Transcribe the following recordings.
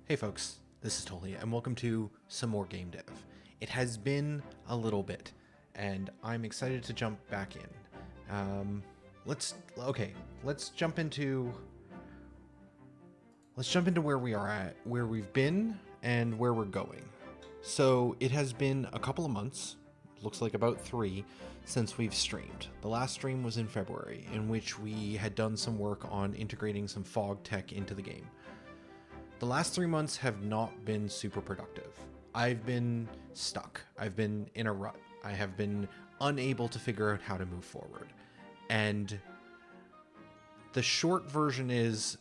Hey folks, this is Toli, and welcome to some more game dev. It has been a little bit, and I'm excited to jump back in. Let's jump into where we are at, where we've been, and where we're going. So it has been a couple of months, looks like about 3, since we've streamed. The last stream was in February, in which we had done some work on integrating some fog tech into the game. The last 3 months have not been super productive. I've been stuck. I've been in a rut. I have been unable to figure out how to move forward. And the short version is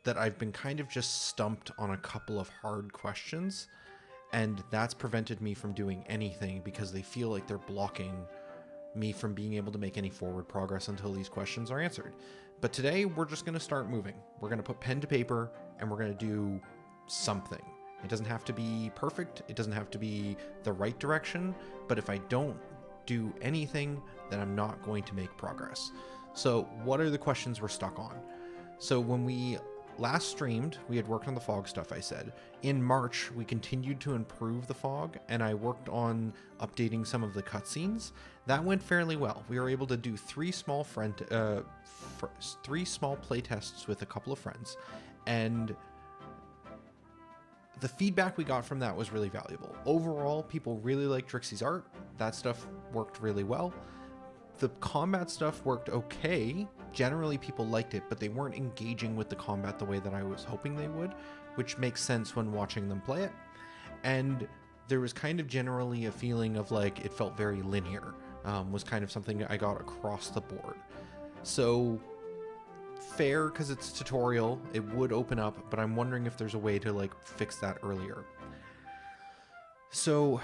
that I've been kind of just stumped on a couple of hard questions, and that's prevented me from doing anything because they feel like they're blocking me from being able to make any forward progress until these questions are answered. But today we're just going to start moving. We're going to put pen to paper and we're going to do something. It doesn't have to be perfect. It doesn't have to be the right direction. But if I don't do anything, then I'm not going to make progress. So what are the questions we're stuck on? So when we last streamed, we had worked on the fog stuff, I said. In March, we continued to improve the fog, and I worked on updating some of the cutscenes. That went fairly well. We were able to do 3 small playtests with a couple of friends, and the feedback we got from that was really valuable. Overall, people really liked Drixie's art. That stuff worked really well. The combat stuff worked okay. Generally, people liked it, but they weren't engaging with the combat the way that I was hoping they would, which makes sense when watching them play it. And there was kind of generally a feeling of like it felt very linear, was kind of something I got across the board. So fair, because it's a tutorial, it would open up, but I'm wondering if there's a way to like fix that earlier. So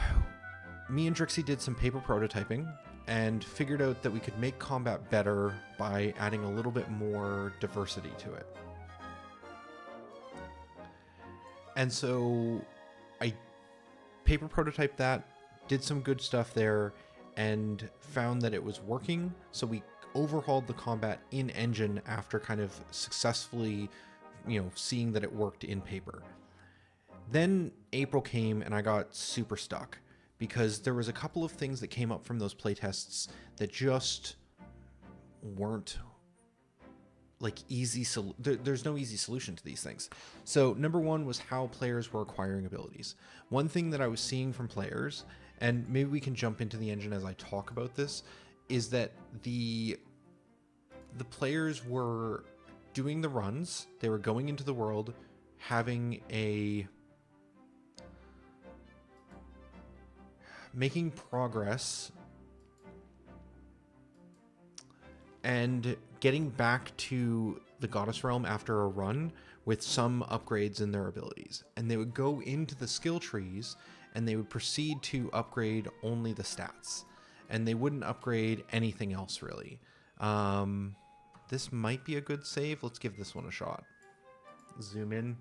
me and Drixie did some paper prototyping and figured out that we could make combat better by adding a little bit more diversity to it. And so I paper prototyped that, did some good stuff there, and found that it was working. So we overhauled the combat in engine after kind of successfully, seeing that it worked in paper. Then April came and I got super stuck, because there was a couple of things that came up from those playtests that just weren't like easy. There's no easy solution to these things. So number one was how players were acquiring abilities. One thing that I was seeing from players, and maybe we can jump into the engine as I talk about this, is that the players were doing the runs. They were going into the world, making progress and getting back to the Goddess Realm after a run with some upgrades in their abilities. And they would go into the skill trees and they would proceed to upgrade only the stats. And they wouldn't upgrade anything else really. This might be a good save. Let's give this one a shot. Zoom in.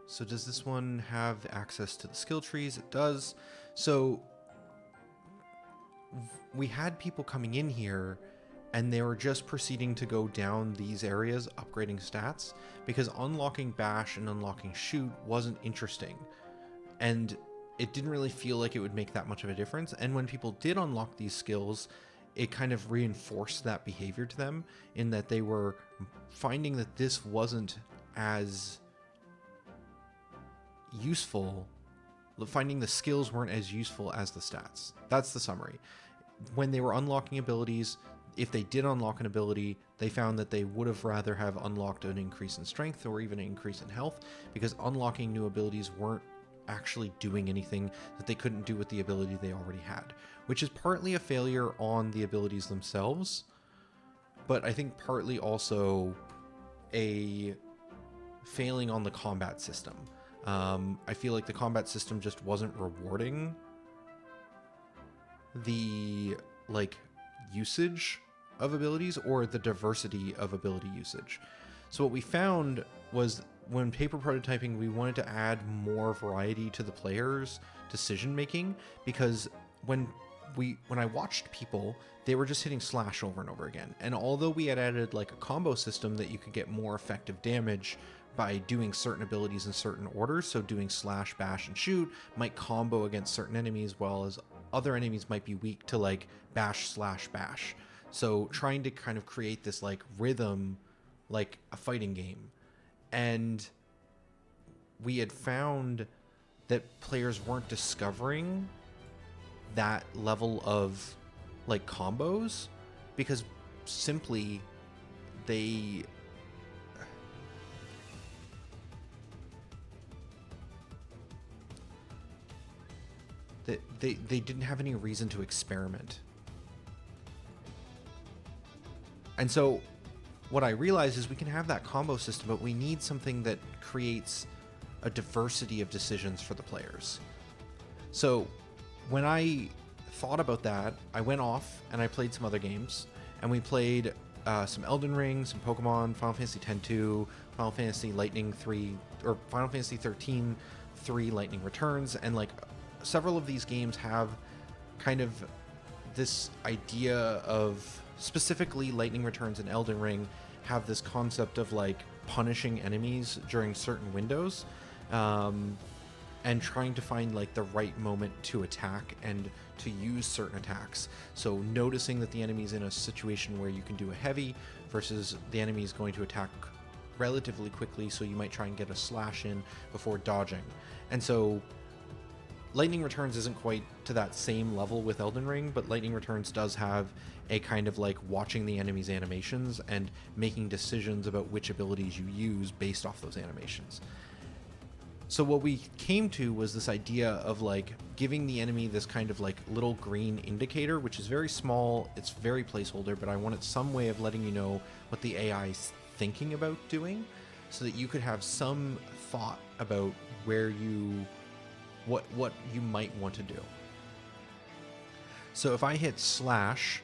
So does this one have access to the skill trees? It does. So we had people coming in here and they were just proceeding to go down these areas, upgrading stats, because unlocking Bash and unlocking Shoot wasn't interesting. And it didn't really feel like it would make that much of a difference. And when people did unlock these skills, it kind of reinforced that behavior to them, in that they were finding that this wasn't as useful, finding the skills weren't as useful as the stats. That's the summary. When they were unlocking abilities, if they did unlock an ability, they found that they would have rather have unlocked an increase in strength or even an increase in health, because unlocking new abilities weren't actually doing anything that they couldn't do with the ability they already had, which is partly a failure on the abilities themselves, but I think partly also a failing on the combat system. I feel like the combat system just wasn't rewarding the usage of abilities or the diversity of ability usage. So what we found was, when paper prototyping, we wanted to add more variety to the players' decision making, because when when I watched people, they were just hitting slash over and over again. And although we had added like a combo system that you could get more effective damage by doing certain abilities in certain orders, so doing slash, bash, and shoot might combo against certain enemies, while as other enemies might be weak to like bash, slash, bash. So trying to kind of create this like rhythm, like a fighting game. And we had found that players weren't discovering that level of like combos because simply they they didn't have any reason to experiment. And so what I realized is we can have that combo system, but we need something that creates a diversity of decisions for the players. So when I thought about that, I went off and I played some other games, and we played some Elden Ring, some Pokemon, Final Fantasy X-2, Final Fantasy Lightning 3, or Final Fantasy 13 3 Lightning Returns, and like several of these games have kind of this idea of, specifically Lightning Returns and Elden Ring have this concept of like punishing enemies during certain windows, and trying to find like the right moment to attack and to use certain attacks. So noticing that the enemy's in a situation where you can do a heavy versus the enemy's going to attack relatively quickly, so you might try and get a slash in before dodging. And so Lightning Returns isn't quite to that same level with Elden Ring, but Lightning Returns does have a kind of like watching the enemy's animations and making decisions about which abilities you use based off those animations. So what we came to was this idea of like giving the enemy this kind of like little green indicator, which is very small, it's very placeholder, but I wanted some way of letting you know what the AI is thinking about doing, so that you could have some thought about where you, what you might want to do. So if I hit slash,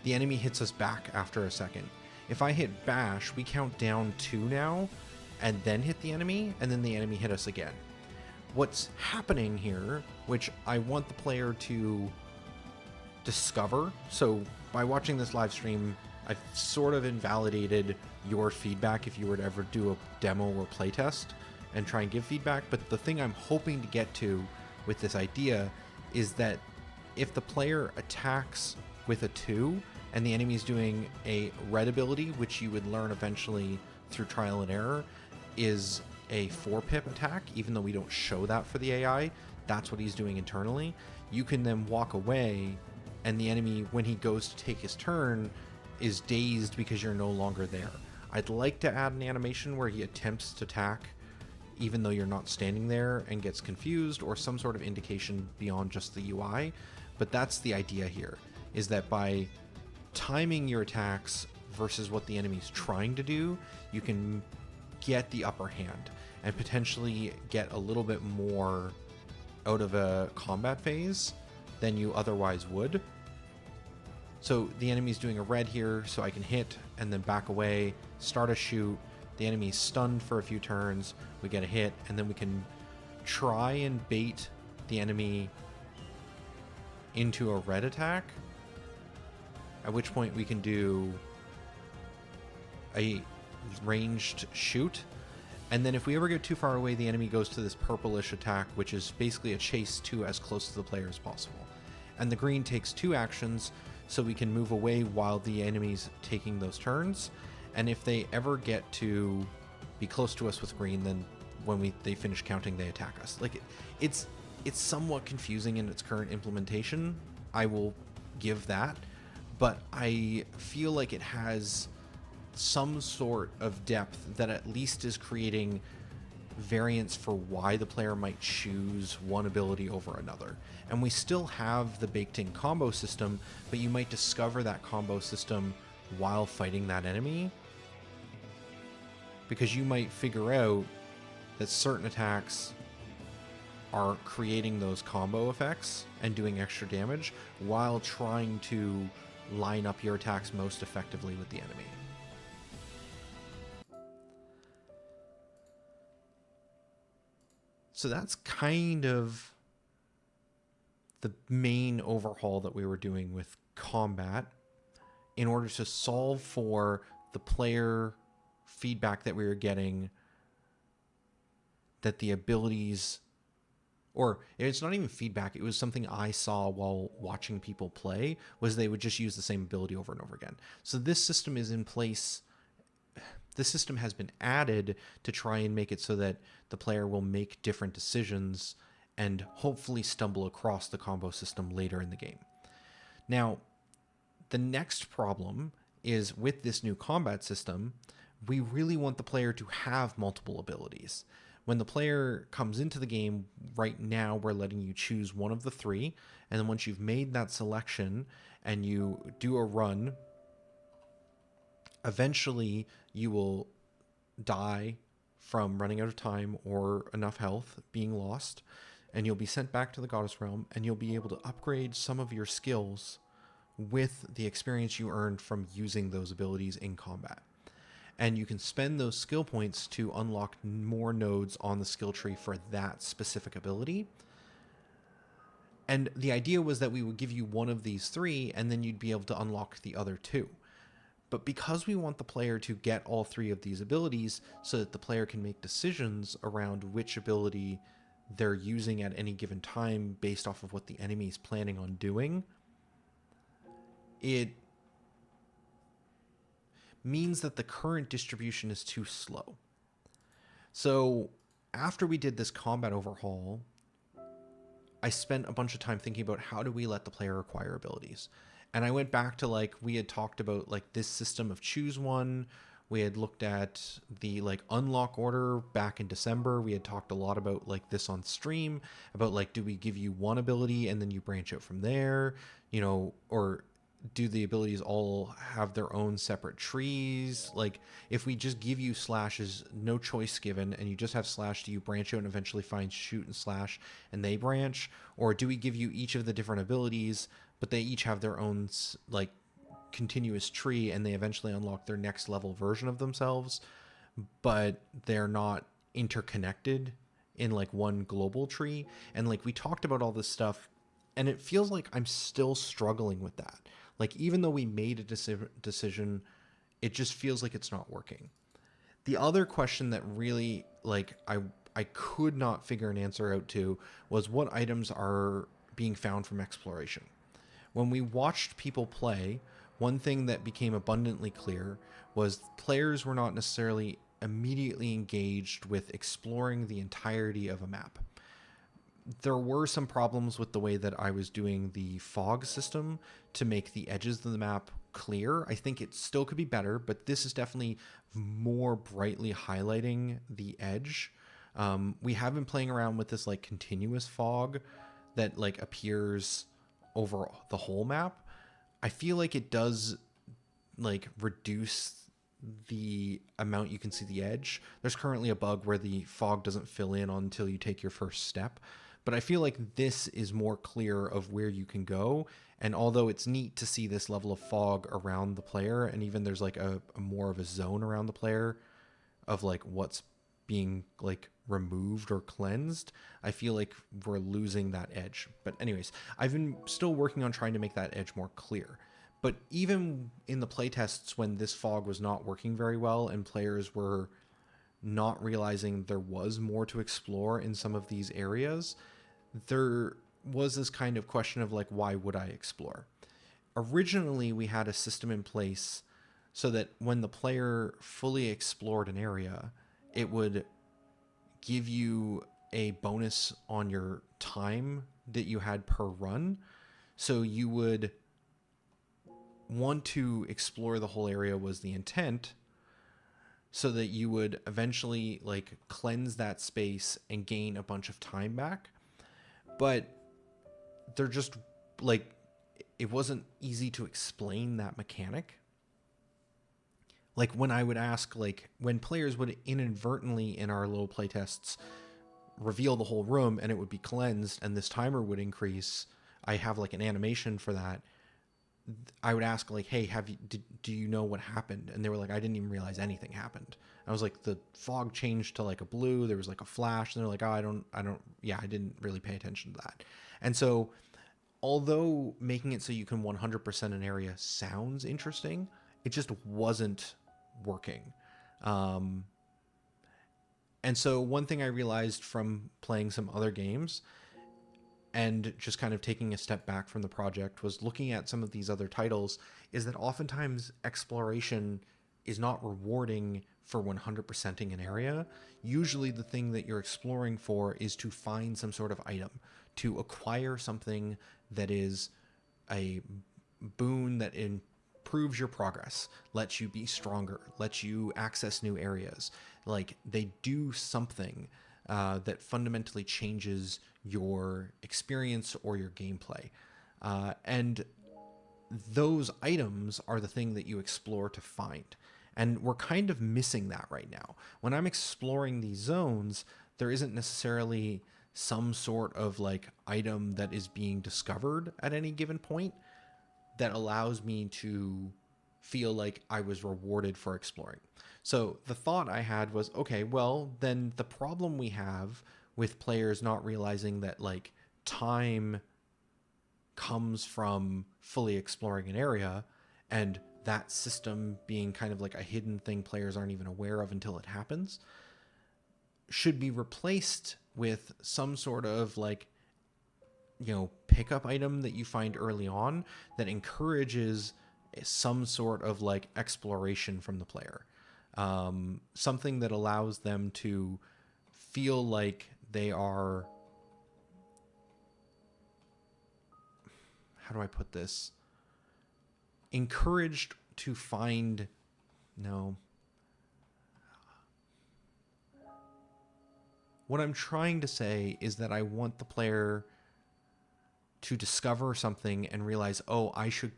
the enemy hits us back after a second. If I hit bash, we count down 2 now, and then hit the enemy, and then the enemy hit us again. What's happening here, which I want the player to discover, so by watching this live stream, I've sort of invalidated your feedback if you were to ever do a demo or playtest and try and give feedback, but the thing I'm hoping to get to with this idea is that if the player attacks with a 2 and the enemy's doing a red ability, which you would learn eventually through trial and error, is a 4-pip attack, even though we don't show that for the AI, that's what he's doing internally. You can then walk away, and the enemy, when he goes to take his turn, is dazed because you're no longer there. I'd like to add an animation where he attempts to attack even though you're not standing there and gets confused, or some sort of indication beyond just the UI, but that's the idea here, is that by timing your attacks versus what the enemy's trying to do, you can get the upper hand and potentially get a little bit more out of a combat phase than you otherwise would. So the enemy's doing a red here, so I can hit and then back away, start a shoot, the enemy's stunned for a few turns, we get a hit, and then we can try and bait the enemy into a red attack, at which point we can do a ranged shoot, and then if we ever get too far away, the enemy goes to this purplish attack, which is basically a chase to as close to the player as possible. And the green takes 2 actions, so we can move away while the enemy's taking those turns, and if they ever get to be close to us with green, then when they finish counting, they attack us. Like it's somewhat confusing in its current implementation, I will give that, but I feel like it has some sort of depth that at least is creating variance for why the player might choose one ability over another. And we still have the baked-in combo system, but you might discover that combo system while fighting that enemy, because you might figure out that certain attacks are creating those combo effects and doing extra damage while trying to line up your attacks most effectively with the enemy. So that's kind of the main overhaul that we were doing with combat in order to solve for the player feedback that we were getting that the abilities, or it's not even feedback, it was something I saw while watching people play, was they would just use the same ability over and over again. So this system is in place. This system has been added to try and make it so that the player will make different decisions and hopefully stumble across the combo system later in the game. Now, the next problem is with this new combat system, we really want the player to have multiple abilities. When the player comes into the game, right now we're letting you choose one of the three, and then once you've made that selection and you do a run, eventually you will die from running out of time or enough health being lost, and you'll be sent back to the Goddess Realm, and you'll be able to upgrade some of your skills with the experience you earned from using those abilities in combat. And you can spend those skill points to unlock more nodes on the skill tree for that specific ability. And the idea was that we would give you one of these three, and then you'd be able to unlock the other two. But because we want the player to get all three of these abilities so that the player can make decisions around which ability they're using at any given time based off of what the enemy is planning on doing, it means that the current distribution is too slow. So after we did this combat overhaul, I spent a bunch of time thinking about how do we let the player acquire abilities. And I went back to, like, we had talked about like this system of choose one. We had looked at the like unlock order back in December. We had talked a lot about like this on stream about like, do we give you one ability and then you branch out from there, you know, or do the abilities all have their own separate trees? Like, if we just give you slashes, no choice given, and you just have slash, do you branch out and eventually find shoot and slash and they branch? Or do we give you each of the different abilities, but they each have their own like continuous tree and they eventually unlock their next level version of themselves, but they're not interconnected in like one global tree? And like, we talked about all this stuff, and it feels like I'm still struggling with that. Like, even though we made a decision, it just feels like it's not working. The other question that really, like, I could not figure an answer out to was what items are being found from exploration. When we watched people play, one thing that became abundantly clear was players were not necessarily immediately engaged with exploring the entirety of a map. There were some problems with the way that I was doing the fog system to make the edges of the map clear. I think it still could be better, but this is definitely more brightly highlighting the edge. We have been playing around with this like continuous fog that like appears over the whole map. I feel like it does like reduce the amount you can see the edge. There's currently a bug where the fog doesn't fill in until you take your first step. But I feel like this is more clear of where you can go. And although it's neat to see this level of fog around the player, and even there's like a more of a zone around the player of like what's being like removed or cleansed, I feel like we're losing that edge. But anyways, I've been still working on trying to make that edge more clear. But even in the playtests when this fog was not working very well and players were not realizing there was more to explore in some of these areas, there was this kind of question of like, why would I explore? Originally, we had a system in place so that when the player fully explored an area, it would give you a bonus on your time that you had per run. So you would want to explore the whole area was the intent, so that you would eventually like cleanse that space and gain a bunch of time back. But they're just like, it wasn't easy to explain that mechanic. Like when I would ask, like when players would inadvertently in our little playtests reveal the whole room and it would be cleansed and this timer would increase, I have like an animation for that. I would ask like, hey, do you know what happened? And they were like, I didn't even realize anything happened. I was like, the fog changed to like a blue. There was like a flash. And they're like, oh, I didn't really pay attention to that. And so although making it so you can 100% an area sounds interesting, it just wasn't working. Um, and so one thing I realized from playing some other games and just kind of taking a step back from the project was looking at some of these other titles is that oftentimes exploration is not rewarding for 100%ing an area. Usually the thing that you're exploring for is to find some sort of item, to acquire something that is a boon that improves your progress, lets you be stronger, lets you access new areas. Like they do something that fundamentally changes your experience or your gameplay. And those items are the thing that you explore to find. And we're kind of missing that right now. When I'm exploring these zones, there isn't necessarily some sort of like item that is being discovered at any given point that allows me to feel like I was rewarded for exploring. So the thought I had was, okay, well, then the problem we have with players not realizing that like time comes from fully exploring an area and that system being kind of like a hidden thing players aren't even aware of until it happens should be replaced with some sort of like, you know, pickup item that you find early on that encourages some sort of like exploration from the player. Something that allows them to feel like they are, how do I put this? Encouraged to find, no. What I'm trying to say is that I want the player to discover something and realize, oh, I should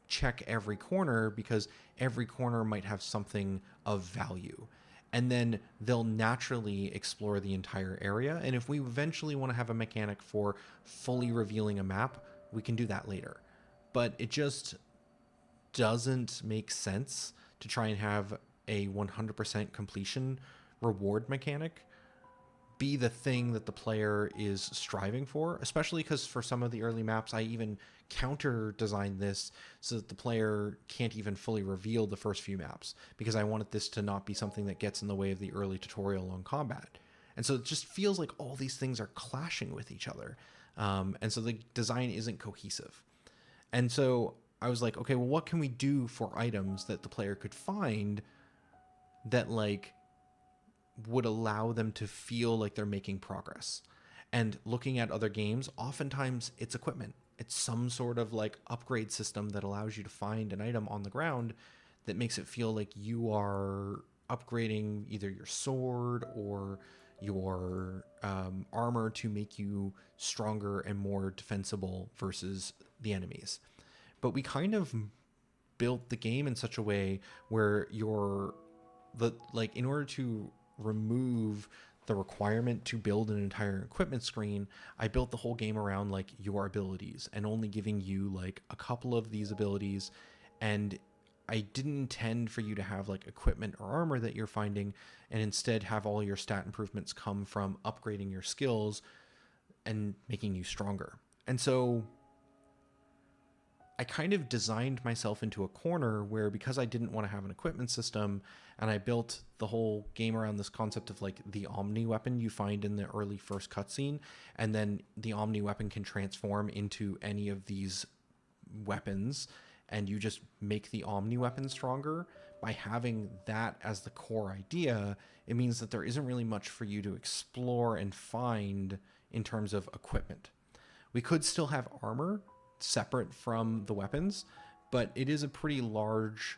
check every corner because every corner might have something of value. And then they'll naturally explore the entire area. And if we eventually want to have a mechanic for fully revealing a map, we can do that later. But it just doesn't make sense to try and have a 100% completion reward mechanic be the thing that the player is striving for, especially because for some of the early maps, I even counter designed this so that the player can't even fully reveal the first few maps because I wanted this to not be something that gets in the way of the early tutorial on combat. And so it just feels like all these things are clashing with each other. And so the design isn't cohesive. And so I was like, okay, well, what can we do for items that the player could find that like would allow them to feel like they're making progress? And looking at other games, oftentimes it's equipment. It's some sort of like upgrade system that allows you to find an item on the ground that makes it feel like you are upgrading either your sword or your armor to make you stronger and more defensible versus the enemies. But we kind of built the game in such a way where in order to remove the requirement to build an entire equipment screen, I built the whole game around like your abilities and only giving you like a couple of these abilities. And I didn't intend for you to have like equipment or armor that you're finding, and instead have all your stat improvements come from upgrading your skills and making you stronger. And so I kind of designed myself into a corner where, because I didn't want to have an equipment system, and I built the whole game around this concept of like the Omni weapon you find in the early first cutscene, and then the Omni weapon can transform into any of these weapons, and you just make the Omni weapon stronger. By having that as the core idea, it means that there isn't really much for you to explore and find in terms of equipment. We could still have armor separate from the weapons, but it is a pretty large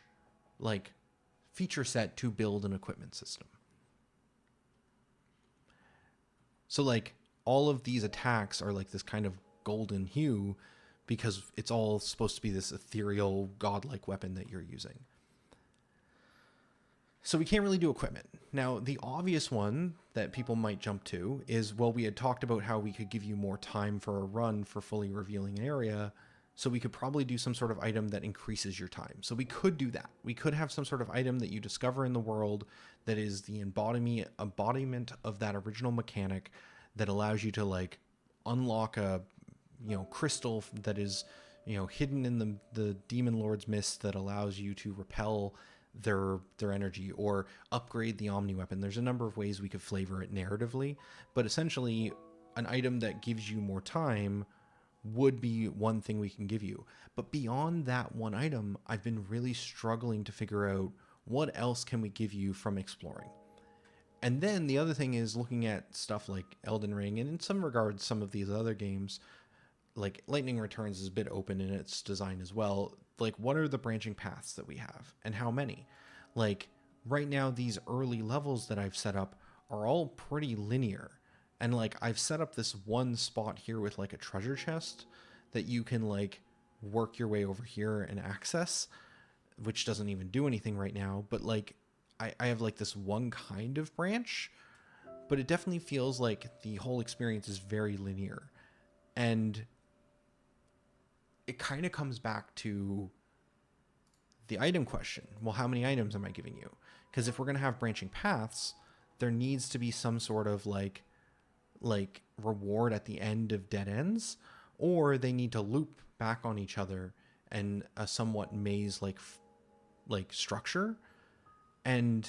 like feature set to build an equipment system. So like all of these attacks are like this kind of golden hue because it's all supposed to be this ethereal godlike weapon that you're using. So we can't really do equipment. Now, the obvious one that people might jump to is, well, we had talked about how we could give you more time for a run for fully revealing an area, so we could probably do some sort of item that increases your time. So we could do that. We could have some sort of item that you discover in the world that is the embodiment of that original mechanic that allows you to like unlock a crystal that is, hidden in the demon lord's mist that allows you to repel their energy, or upgrade the omni weapon. There's a number of ways we could flavor it narratively, but essentially an item that gives you more time would be one thing we can give you. But beyond that one item, I've been really struggling to figure out what else can we give you from exploring. And then the other thing is looking at stuff like Elden Ring, and in some regards some of these other games, like Lightning Returns is a bit open in its design as well. Like, what are the branching paths that we have, and how many? Like, right now, these early levels that I've set up are all pretty linear. And like, I've set up this one spot here with like a treasure chest that you can like work your way over here and access, which doesn't even do anything right now. But like, I have like this one kind of branch, but it definitely feels like the whole experience is very linear. And it kind of comes back to the item question. Well, how many items am I giving you? Because if we're going to have branching paths, there needs to be some sort of like reward at the end of dead ends, or they need to loop back on each other and a somewhat maze like structure. And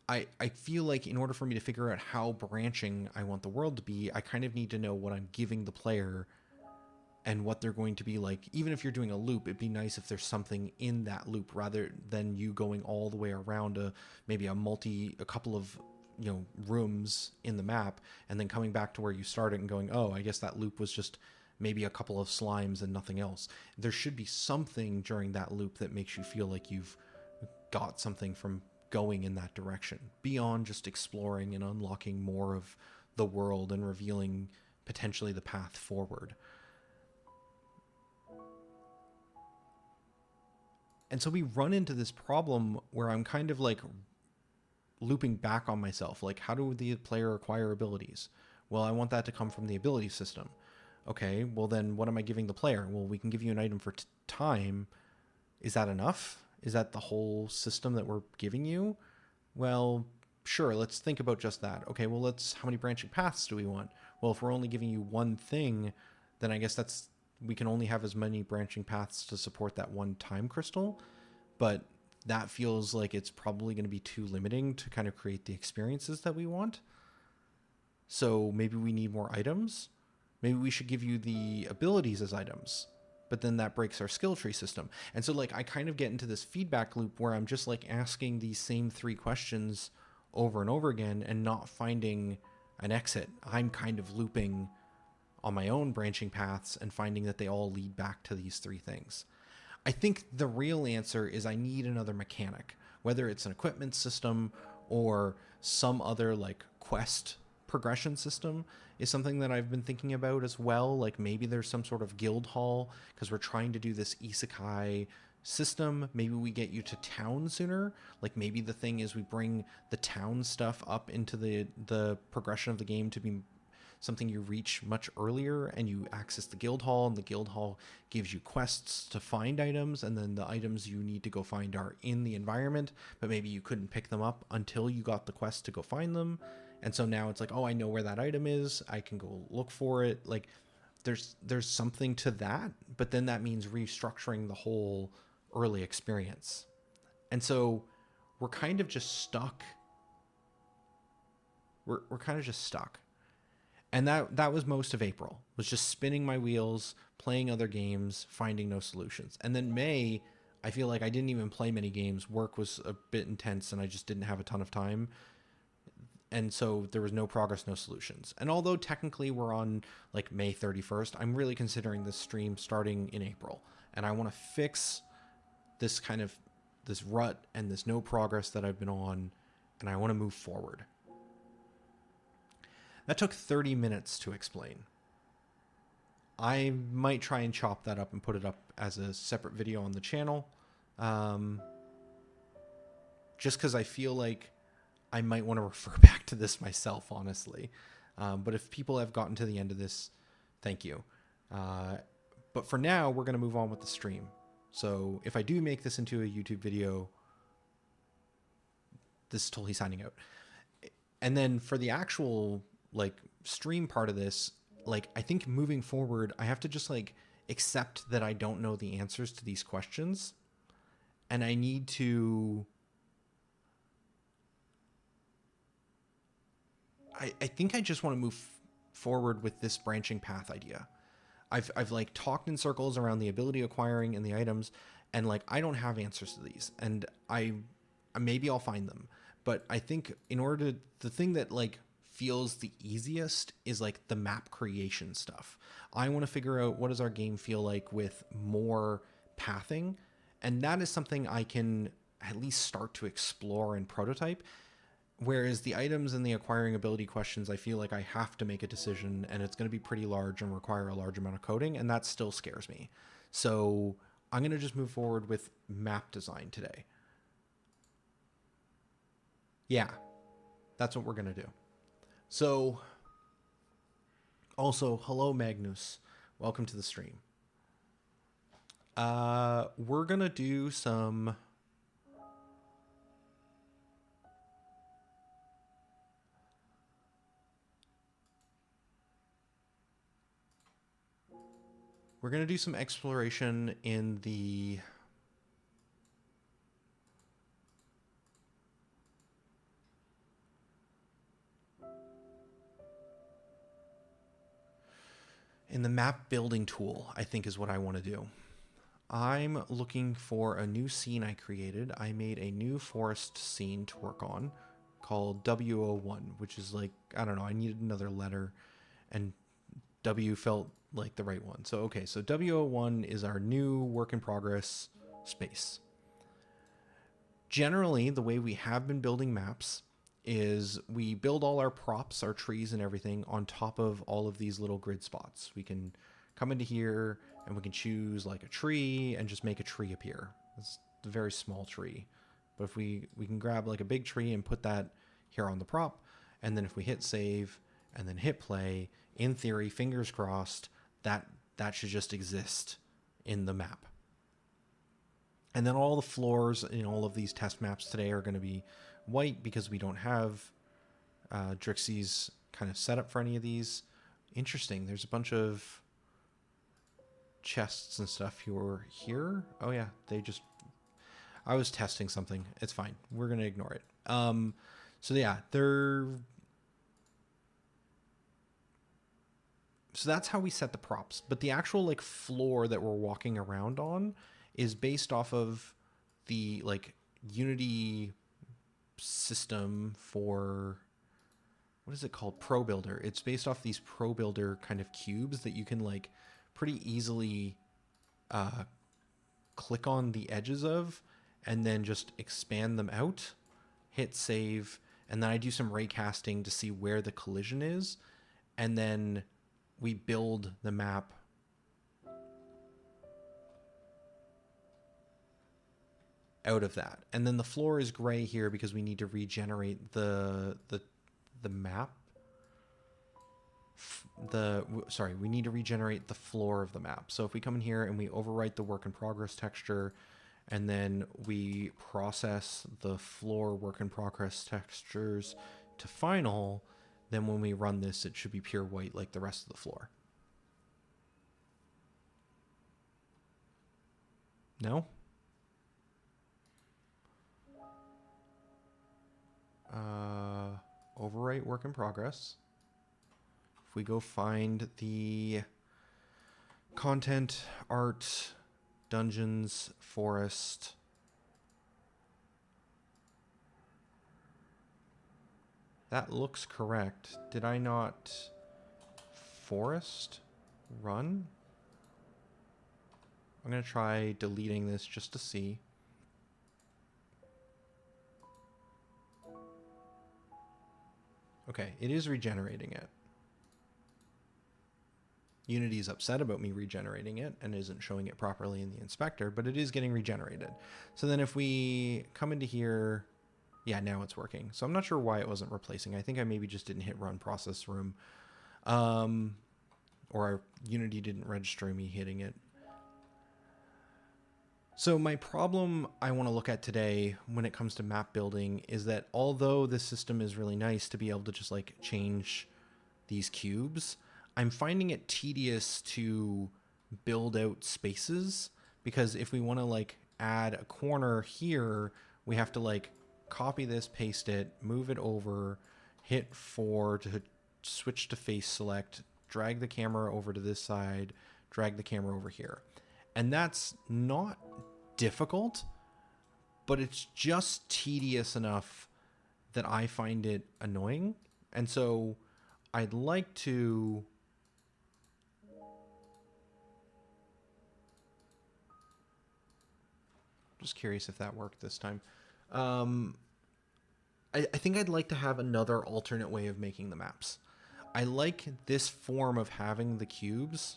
I feel like in order for me to figure out how branching I want the world to be, I kind of need to know what I'm giving the player and what they're going to be like. Even if you're doing a loop, it'd be nice if there's something in that loop rather than you going all the way around maybe a couple of rooms in the map and then coming back to where you started and going, oh, I guess that loop was just maybe a couple of slimes and nothing else. There should be something during that loop that makes you feel like you've got something from going in that direction, beyond just exploring and unlocking more of the world and revealing potentially the path forward. And so we run into this problem where I'm kind of like looping back on myself. Like, how do the player acquire abilities? Well, I want that to come from the ability system. Okay, well then what am I giving the player? Well, we can give you an item for time. Is that enough? Is that the whole system that we're giving you? Well, sure, let's think about just that. Okay, well, how many branching paths do we want? Well, if we're only giving you one thing, then I guess we can only have as many branching paths to support that one time crystal, but that feels like it's probably going to be too limiting to kind of create the experiences that we want. So maybe we need more items. Maybe we should give you the abilities as items, but then that breaks our skill tree system. And so like, I kind of get into this feedback loop where I'm just like asking these same 3 questions over and over again and not finding an exit. I'm kind of looping on my own branching paths and finding that they all lead back to these 3 things. I think the real answer is I need another mechanic, whether it's an equipment system or some other like quest progression system is something that I've been thinking about as well. Like, maybe there's some sort of guild hall because we're trying to do this isekai system. Maybe we get you to town sooner. Like, maybe the thing is we bring the town stuff up into the progression of the game to be something you reach much earlier, and you access the guild hall, and the guild hall gives you quests to find items, and then the items you need to go find are in the environment, but maybe you couldn't pick them up until you got the quest to go find them. And so now it's like, oh, I know where that item is, I can go look for it. Like, there's something to that, but then that means restructuring the whole early experience. And so we're kind of just stuck. We're kind of just stuck. And that was most of April, was just spinning my wheels, playing other games, finding no solutions. And then May, I feel like I didn't even play many games. Work was a bit intense and I just didn't have a ton of time. And so there was no progress, no solutions. And although technically we're on like May 31st, I'm really considering this stream starting in April. And I want to fix this rut and this no progress that I've been on, and I want to move forward. That took 30 minutes to explain. I might try and chop that up and put it up as a separate video on the channel. Just because I feel like I might want to refer back to this myself, honestly. But if people have gotten to the end of this, thank you. But for now, we're going to move on with the stream. So if I do make this into a YouTube video, this is totally signing out. And then for the actual like stream part of this, like, I think moving forward, I have to just like accept that I don't know the answers to these questions, and I need to. I think I just want to move forward with this branching path idea. I've like talked in circles around the ability acquiring and the items, and like I don't have answers to these, and I maybe I'll find them, but I think in order to, the thing that like feels the easiest is like the map creation stuff. I want to figure out what does our game feel like with more pathing, and that is something I can at least start to explore and prototype. Whereas the items and the acquiring ability questions, I feel like I have to make a decision, and it's going to be pretty large and require a large amount of coding, and that still scares me. So I'm going to just move forward with map design today. Yeah, that's what we're going to do. So also, hello, Magnus. Welcome to the stream. We're going to do some... We're going to do some exploration in the map building tool, I think is what I want to do. I'm looking for a new scene I created. I made a new forest scene to work on called W01, which is like, I don't know, I needed another letter, and W felt like the right one. So, okay, so W01 is our new work in progress space. Generally, the way we have been building maps is we build all our props, our trees and everything on top of all of these little grid spots. We can come into here and we can choose like a tree and just make a tree appear. It's a very small tree. But if we can grab like a big tree and put that here on the prop, and then if we hit save and then hit play, in theory, fingers crossed, that should just exist in the map. And then all the floors in all of these test maps today are going to be white because we don't have Drixie's kind of setup for any of these. Interesting. There's a bunch of chests and stuff here. Oh yeah, they just... I was testing something. It's fine. We're going to ignore it. So yeah, So that's how we set the props. But the actual like floor that we're walking around on is based off of the like Unity system for, what is it called? Pro Builder. It's based off these Pro Builder kind of cubes that you can like pretty easily click on the edges of and then just expand them out, hit save, and then I do some ray casting to see where the collision is, and then we build the map out of that. And then the floor is gray here because we need to regenerate the map. We need to regenerate the floor of the map. So if we come in here and we overwrite the work in progress texture, and then we process the floor work in progress textures to final, then when we run this, it should be pure white like the rest of the floor. No? Overwrite work in progress. If we go find the content, art, dungeons, forest. That looks correct. Did I not forest run? I'm going to try deleting this just to see. Okay, it is regenerating it. Unity's upset about me regenerating it and isn't showing it properly in the inspector, but it is getting regenerated. So then if we come into here, yeah, now it's working. So I'm not sure why it wasn't replacing. I think I maybe just didn't hit run process room. Or Unity didn't register me hitting it. So my problem I want to look at today when it comes to map building is that although this system is really nice to be able to just like change these cubes, I'm finding it tedious to build out spaces, because if we want to like add a corner here, we have to like copy this, paste it, move it over, hit 4 to switch to face select, drag the camera over to this side, drag the camera over here. And that's not difficult, but it's just tedious enough that I find it annoying. And so I'd like to just curious if that worked this time. I think I'd like to have another alternate way of making the maps. I like this form of having the cubes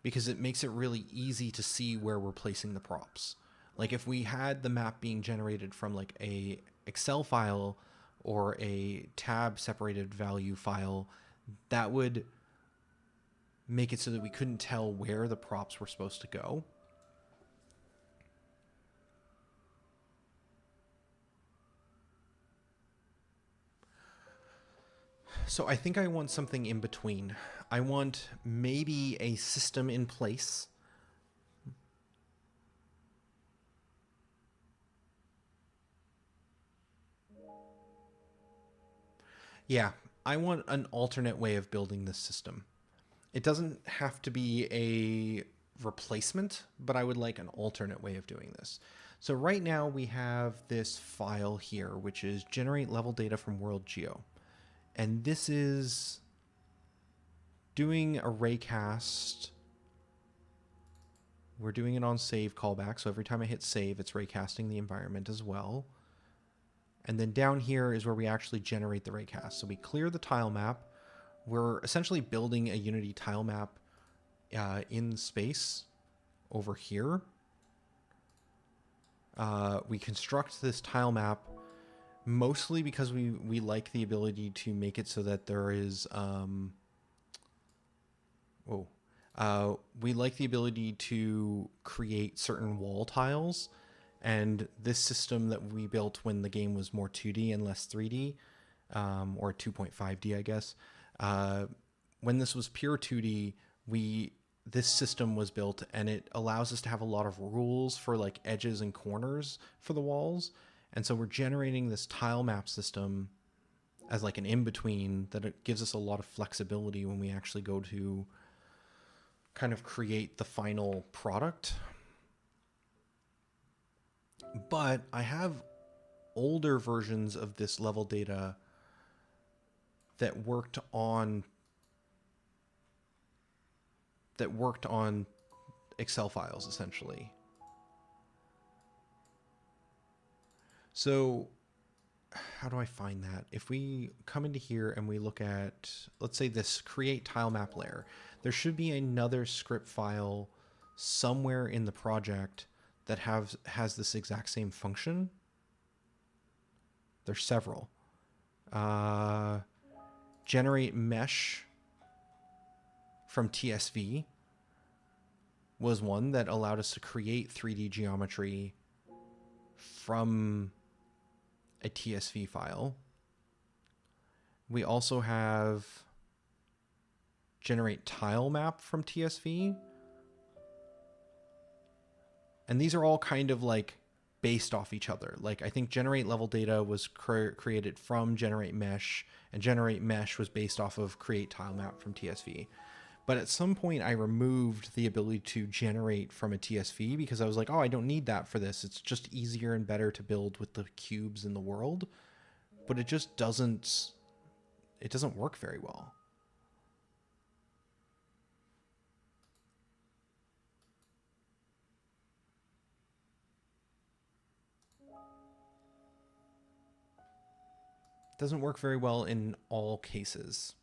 because it makes it really easy to see where we're placing the props. Like if we had the map being generated from like a Excel file or a tab separated value file, that would make it so that we couldn't tell where the props were supposed to go. So I think I want something in between. I want maybe a system in place. Yeah, I want an alternate way of building this system. It doesn't have to be a replacement, but I would like an alternate way of doing this. So right now we have this file here, which is generate level data from World Geo. And this is doing a raycast. We're doing it on save callback. So every time I hit save, it's raycasting the environment as well. And then down here is where we actually generate the raycast. So we clear the tile map. We're essentially building a Unity tile map in space over here. We construct this tile map mostly because we like the ability to make it so that there is we like the ability to create certain wall tiles, and this system that we built when the game was more 2D and less 3D, or 2.5D I guess, when this was pure 2D, this system was built and it allows us to have a lot of rules for like edges and corners for the walls. And so we're generating this tile map system as like an in-between that it gives us a lot of flexibility when we actually go to kind of create the final product. But I have older versions of this level data that worked on Excel files essentially. So how do I find that? If we come into here and we look at, let's say this create tile map layer, there should be another script file somewhere in the project that has this exact same function. There's several. Generate mesh from TSV was one that allowed us to create 3D geometry from a TSV file. We also have generate tile map from TSV. And these are all kind of like based off each other. Like I think generate level data was created from generate mesh, and generate mesh was based off of create tile map from TSV. But at some point I removed the ability to generate from a TSV because I was like, oh, I don't need that for this. It's just easier and better to build with the cubes in the world. But it just doesn't work very well. It doesn't work very well in all cases.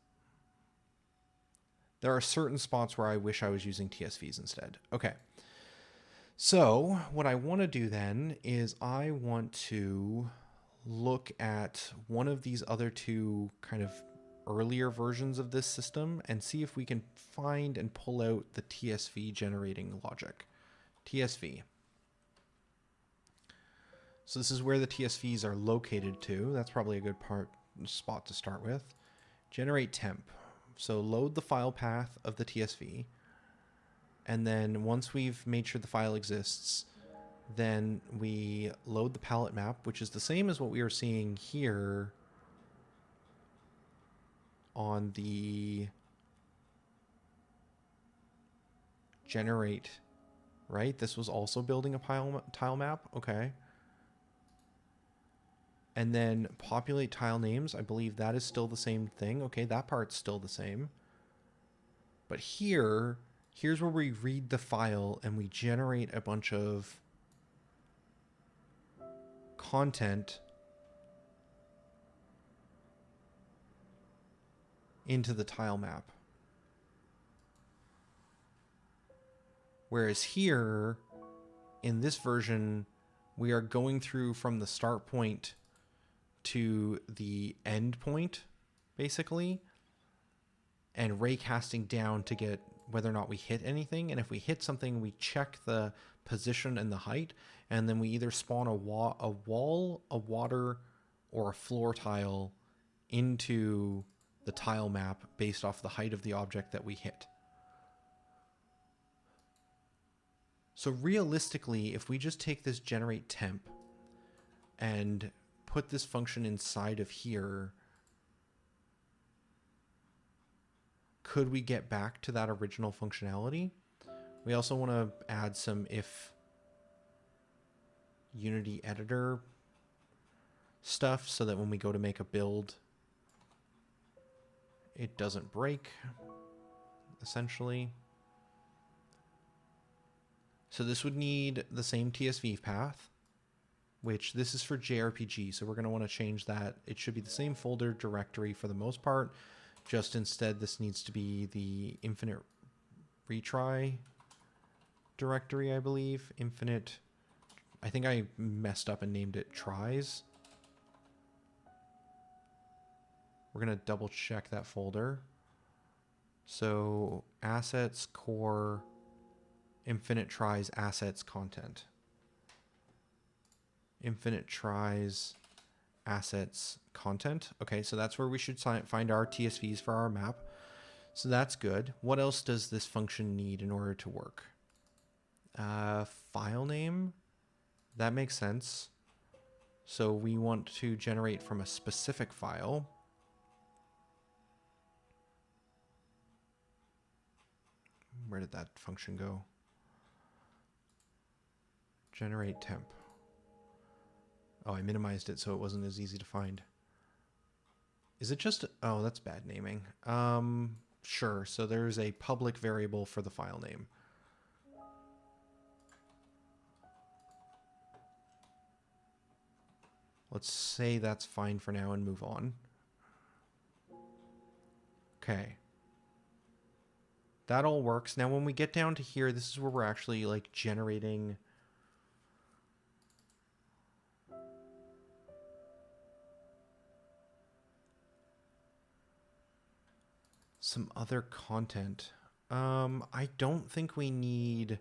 There are certain spots where I wish I was using TSVs instead. Okay. So what I want to do then is I want to look at one of these other two kind of earlier versions of this system and see if we can find and pull out the TSV generating logic. TSV. So this is where the TSVs are located to. That's probably a good spot to start with. Generate temp. So load the file path of the TSV. And then once we've made sure the file exists, then we load the palette map, which is the same as what we are seeing here on the generate, right? This was also building a tile map. Okay. And then populate tile names. I believe that is still the same thing. Okay, that part's still the same. But here's where we read the file and we generate a bunch of content into the tile map. Whereas here, in this version, we are going through from the start point to the end point, basically, and raycasting down to get whether or not we hit anything. And if we hit something, we check the position and the height, and then we either spawn a wall, a water, or a floor tile into the tile map based off the height of the object that we hit. So realistically, if we just take this generate temp and put this function inside of here, could we get back to that original functionality? We also want to add some if Unity editor stuff so that when we go to make a build, it doesn't break, essentially. So this would need the same TSV path, which this is for JRPG, so we're going to want to change that. It should be the same folder directory for the most part, just instead this needs to be the infinite retry directory, I believe. Infinite, I think I messed up and named it tries. We're going to double check that folder. So assets, core, infinite tries, assets, content. Infinite tries, assets, content. Okay, so that's where we should find our TSVs for our map. So that's good. What else does this function need in order to work? File name. That makes sense. So we want to generate from a specific file. Where did that function go? Generate temp. Oh, I minimized it so it wasn't as easy to find. Is it just... Oh, that's bad naming. Sure. So there's a public variable for the file name. Let's say that's fine for now and move on. Okay. That all works. Now when we get down to here, this is where we're actually like generating some other content. I don't think we need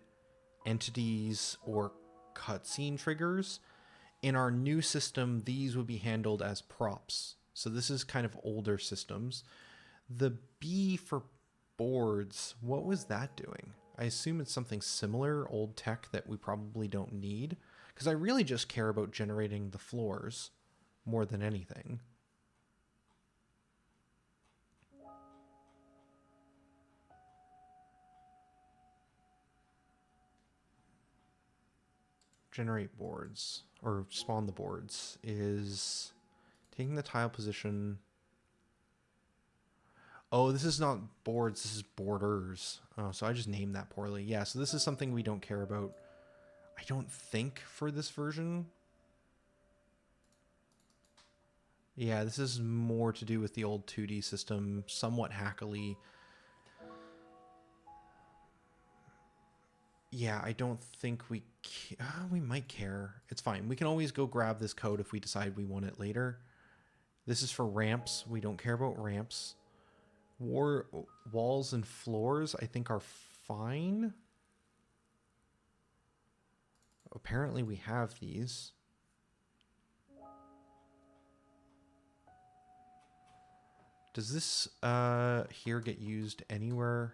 entities or cutscene triggers. In our new system, these would be handled as props. So this is kind of older systems. The B for boards, what was that doing? I assume it's something similar, old tech that we probably don't need, because I really just care about generating the floors more than anything. Generate boards, or spawn the boards, is taking the tile position. Oh, this is not boards, this is borders. Oh, so I just named that poorly. Yeah, so this is something we don't care about, I don't think, for this version. Yeah, this is more to do with the old 2D system, somewhat hackily. Yeah, I don't think we we might care. It's fine. We can always go grab this code if we decide we want it later. This is for ramps. We don't care about ramps. Walls and floors, I think, are fine. Apparently we have these. Does this here get used anywhere?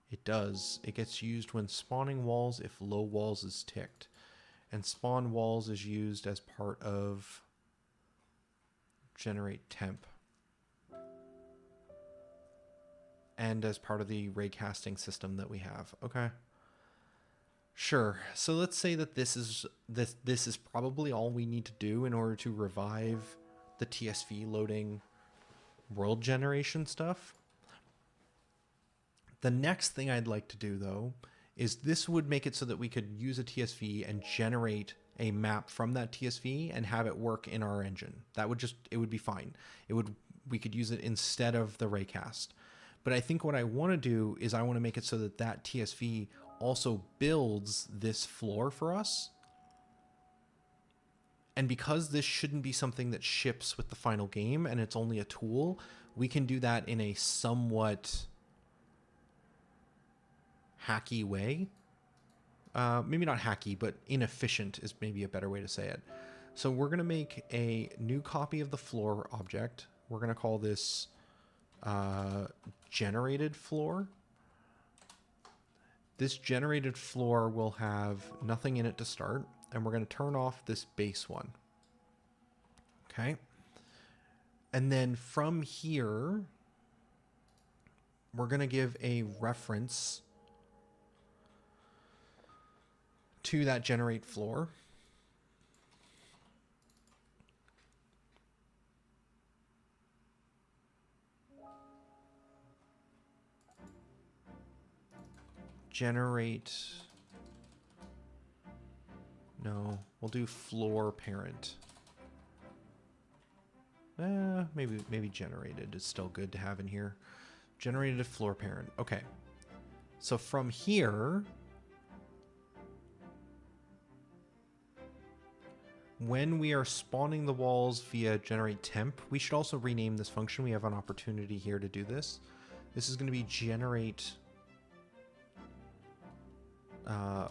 It does. It gets used when spawning walls if low walls is ticked. And spawn walls is used as part of generate temp. And as part of the raycasting system that we have. Okay. Sure. So let's say that this is probably all we need to do in order to revive the TSV loading world generation stuff. The next thing I'd like to do, though, is this would make it so that we could use a TSV and generate a map from that TSV and have it work in our engine. That would it would be fine. We could use it instead of the raycast. But I think what I want to do is I want to make it so that that TSV also builds this floor for us. And because this shouldn't be something that ships with the final game and it's only a tool, we can do that in a somewhat hacky way. Maybe not hacky, but inefficient is maybe a better way to say it. So we're going to make a new copy of the floor object. We're going to call this generated floor. This generated floor will have nothing in it to start, and we're going to turn off this base one. Okay. And then from here, we're going to give a reference to that generate floor. Generate. No, we'll do floor parent. Maybe generated is still good to have in here. Generated floor parent. Okay. So from here, when we are spawning the walls via generate temp, we should also rename this function. We have an opportunity here to do this. This is going to be generate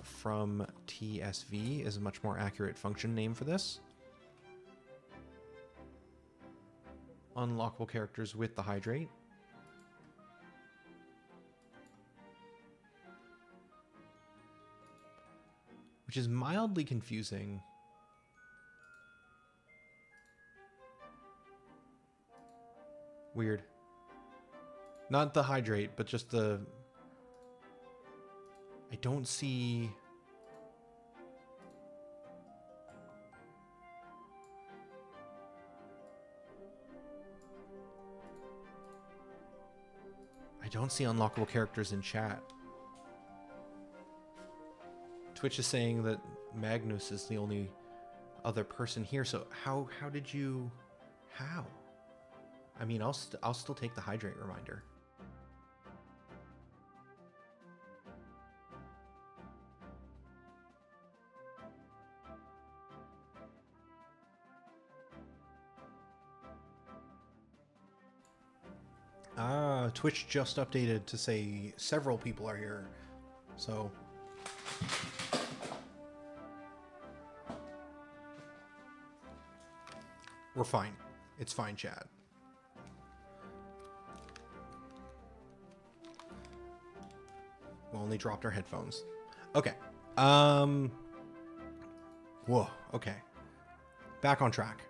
from TSV is a much more accurate function name for this. Unlockable characters with the hydrate. Which is mildly confusing. Weird. Not the hydrate, but just the... I don't see... I don't see unlockable characters in chat. Twitch is saying that Magnus is the only other person here, so how did you... How? I mean, I'll still take the hydrate reminder. Twitch just updated to say several people are here, so... We're fine. It's fine, chat. We only dropped our headphones. Okay. Whoa, okay. Back on track.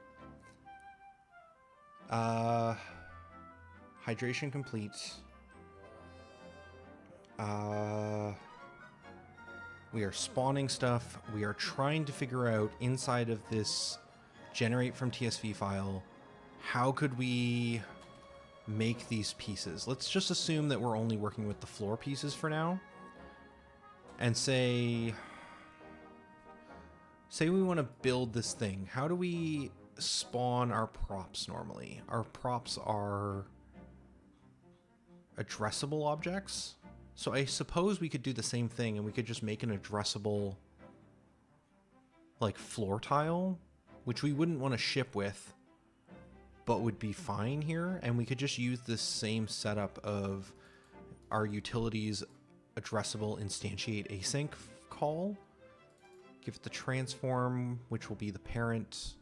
Hydration complete. We are spawning stuff. We are trying to figure out inside of this generate from TSV file, how could we make these pieces? Let's just assume that we're only working with the floor pieces for now. And say we want to build this thing. How do we spawn our props normally? Our props are addressable objects. So I suppose we could do the same thing and we could just make an addressable like floor tile, which we wouldn't want to ship with, but would be fine here. And we could just use this same setup of our utilities addressable instantiate async call. Give it the transform, which will be the parent.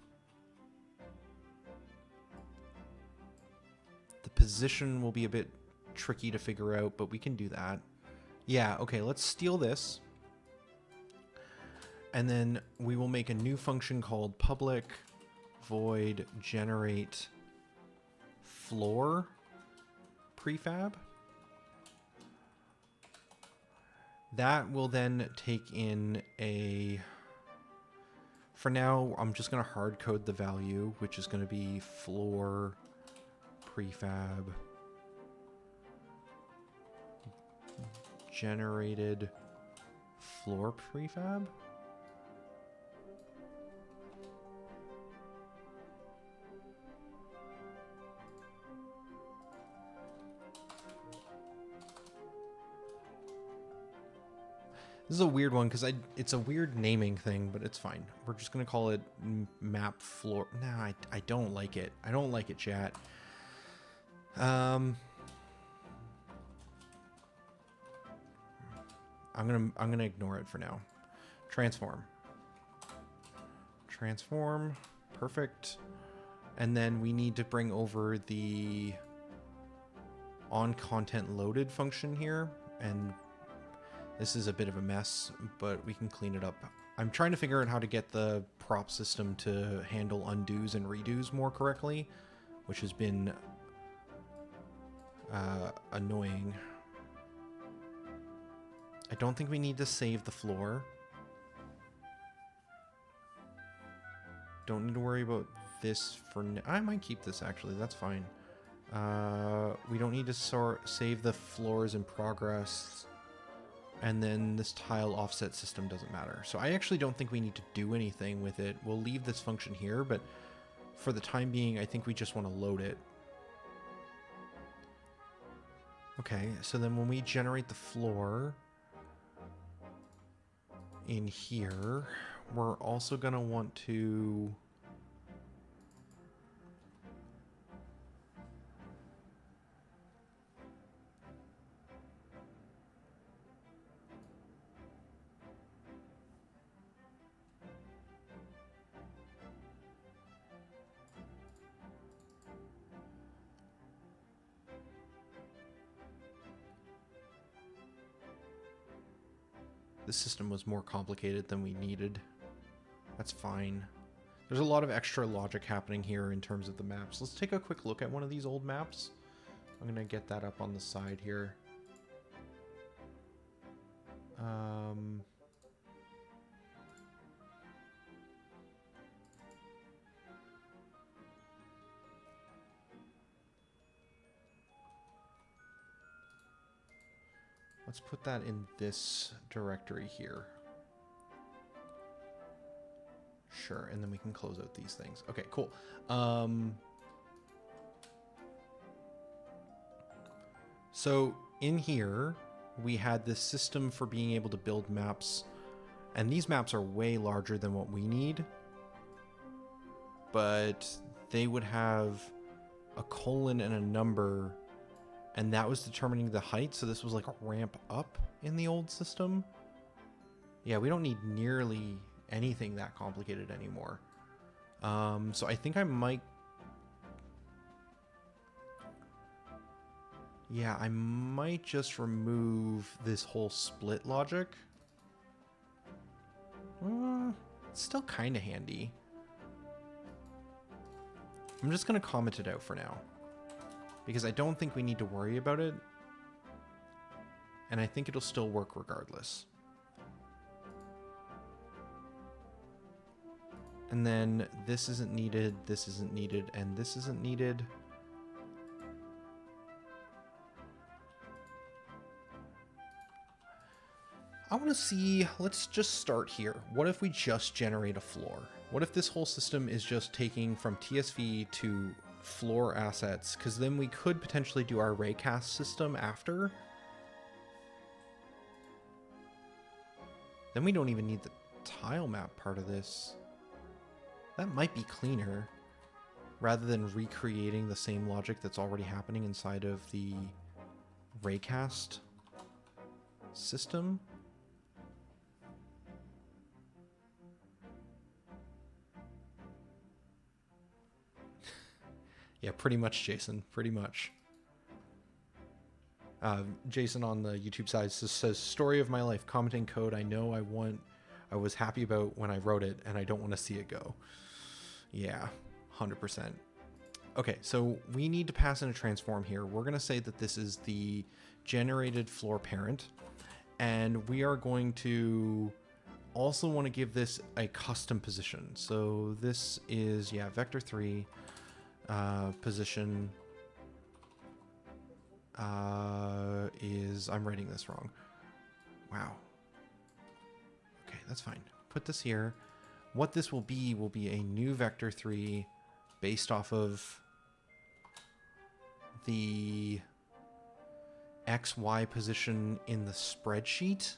position will be a bit tricky to figure out, but we can do that. Yeah, okay, let's steal this. And then we will make a new function called public void generate floor prefab. That will then take in a... For now, I'm just going to hard code the value, which is going to be floor prefab generated floor prefab. This is a weird one because it's a weird naming thing, but it's fine. We're just going to call it map floor. Nah, I don't like it. I don't like it, chat. I'm gonna ignore it for now. Transform. Transform. Perfect. And then we need to bring over the on content loaded function here, and this is a bit of a mess, but we can clean it up. I'm trying to figure out how to get the prop system to handle undos and redos more correctly, which has been annoying. I don't think we need to save the floor. Don't need to worry about this for now. I might keep this actually, that's fine. We don't need to save the floors in progress. And then this tile offset system doesn't matter. So I actually don't think we need to do anything with it. We'll leave this function here, but for the time being, I think we just want to load it. Okay, so then when we generate the floor in here, we're also going to want to... The system was more complicated than we needed. That's fine. There's a lot of extra logic happening here in terms of the maps. Let's take a quick look at one of these old maps. I'm going to get that up on the side here. Let's put that in this directory here. Sure, and then we can close out these things. Okay, cool. So in here, we had this system for being able to build maps, and these maps are way larger than what we need, but they would have a colon and a number, and that was determining the height, so this was like a ramp up in the old system. Yeah, we don't need nearly anything that complicated anymore. So I think I might... Yeah, I might just remove this whole split logic. It's still kind of handy. I'm just going to comment it out for now, because I don't think we need to worry about it, and I think it'll still work regardless. And then this isn't needed, this isn't needed, and this isn't needed. I want to see, let's just start here. What if we just generate a floor? What if this whole system is just taking from TSV to floor assets? Because then we could potentially do our raycast system after. Then we don't even need the tile map part of this. That might be cleaner, rather than recreating the same logic that's already happening inside of the raycast system. Yeah, pretty much, Jason. Pretty much. Jason on the YouTube side says, story of my life, commenting code I was happy about when I wrote it, and I don't want to see it go. Yeah, 100%. Okay, so we need to pass in a transform here. We're going to say that this is the generated floor parent, and we are going to also want to give this a custom position. So this is, yeah, vector 3 position is, I'm writing this wrong. Wow. Okay, that's fine. Put this here. What this will be a new vector 3 based off of the XY position in the spreadsheet.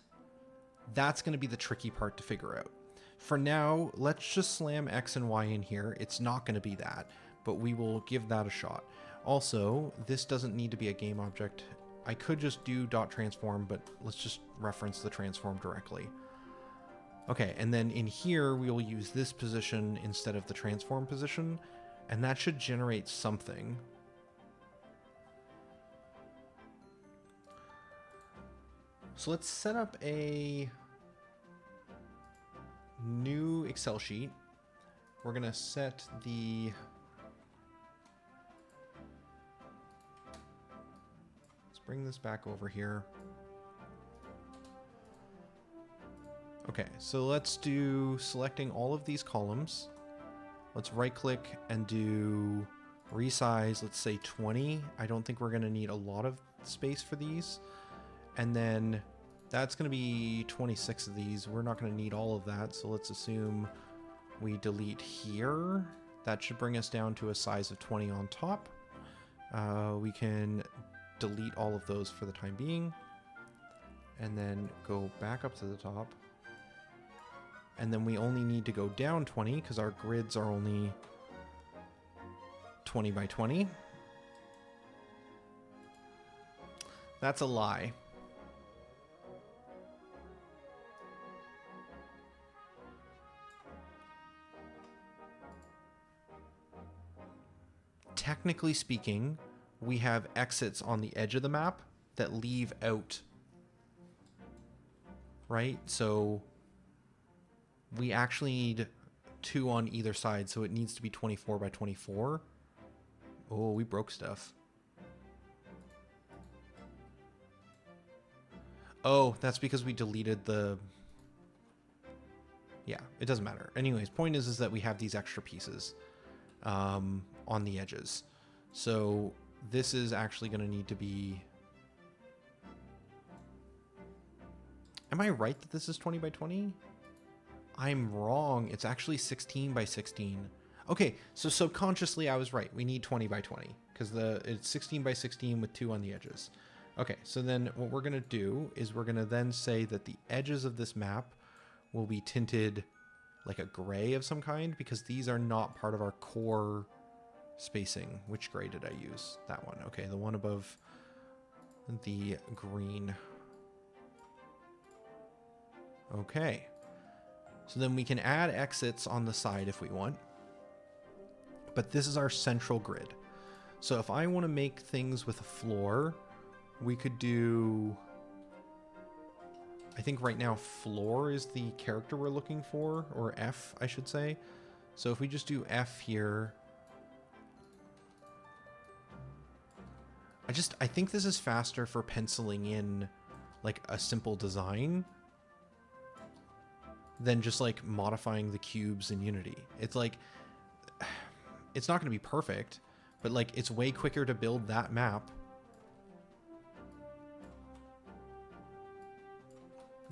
That's going to be the tricky part to figure out. For now, let's just slam X and Y in here. It's not going to be that, but we will give that a shot. Also, this doesn't need to be a game object. I could just do .transform, but let's just reference the transform directly. Okay, and then in here, we will use this position instead of the transform position, and that should generate something. So let's set up a new Excel sheet. We're going to set the... Let's bring this back over here. Okay, so let's do selecting all of these columns. Let's right click and do resize, let's say 20. I don't think we're going to need a lot of space for these. And then that's going to be 26 of these. We're not going to need all of that. So let's assume we delete here. That should bring us down to a size of 20 on top. We can delete all of those for the time being. And then go back up to the top. And then we only need to go down 20 because our grids are only 20 by 20. That's a lie. Technically speaking, we have exits on the edge of the map that leave out, right? So we actually need 2 on either side, so it needs to be 24 by 24. Oh, we broke stuff. Oh, that's because we deleted the... Yeah, it doesn't matter. Anyways, point is that we have these extra pieces on the edges. So this is actually going to need to be... Am I right that this is 20 by 20? I'm wrong. It's actually 16 by 16. Okay, so subconsciously I was right. We need 20 by 20 because it's 16 by 16 with 2 on the edges. Okay, so then what we're going to do is we're going to then say that the edges of this map will be tinted like a gray of some kind because these are not part of our core spacing. Which gray did I use? That one. Okay, the one above the green. Okay. So then we can add exits on the side if we want. But this is our central grid. So if I want to make things with a floor, we could do... I think right now floor is the character we're looking for, or F, I should say. So if we just do F here... I think this is faster for penciling in like a simple design than just like modifying the cubes in Unity. It's like, it's not going to be perfect, but like it's way quicker to build that map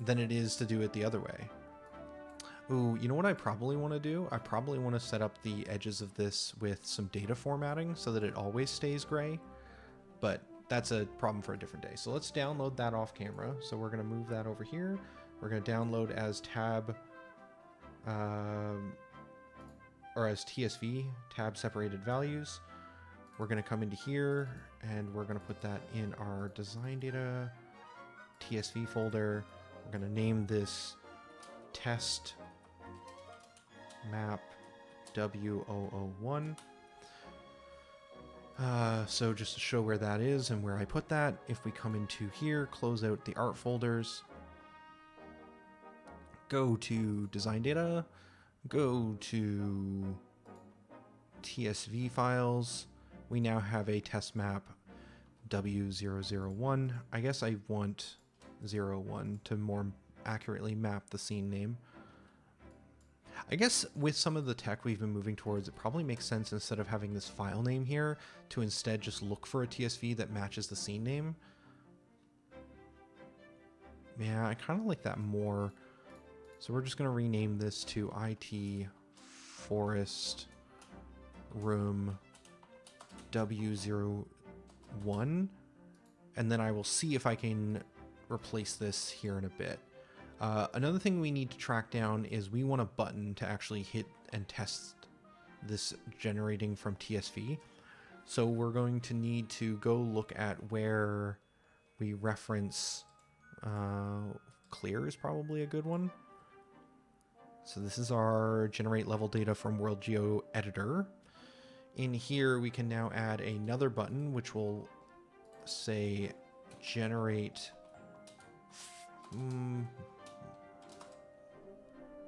than it is to do it the other way. Ooh, you know what I probably want to do? I probably want to set up the edges of this with some data formatting so that it always stays gray, but that's a problem for a different day. So let's download that off camera. So we're going to move that over here. We're going to download as tab, or as TSV, tab separated values. We're going to come into here and we're going to put that in our design data TSV folder. We're going to name this test map W001. So just to show where that is and where I put that, if we come into here, close out the art folders, go to design data, go to TSV files, we now have a test map W001. I guess I want 01 to more accurately map the scene name. I guess with some of the tech we've been moving towards, it probably makes sense instead of having this file name here to instead just look for a TSV that matches the scene name. Yeah, I kind of like that more. So we're just going to rename this to IT Forest Room W01. And then I will see if I can replace this here in a bit. Another thing we need to track down is we want a button to actually hit and test this generating from TSV. So we're going to need to go look at where we reference clear is probably a good one. So this is our generate level data from WorldGeo editor. In here we can now add another button which will say generate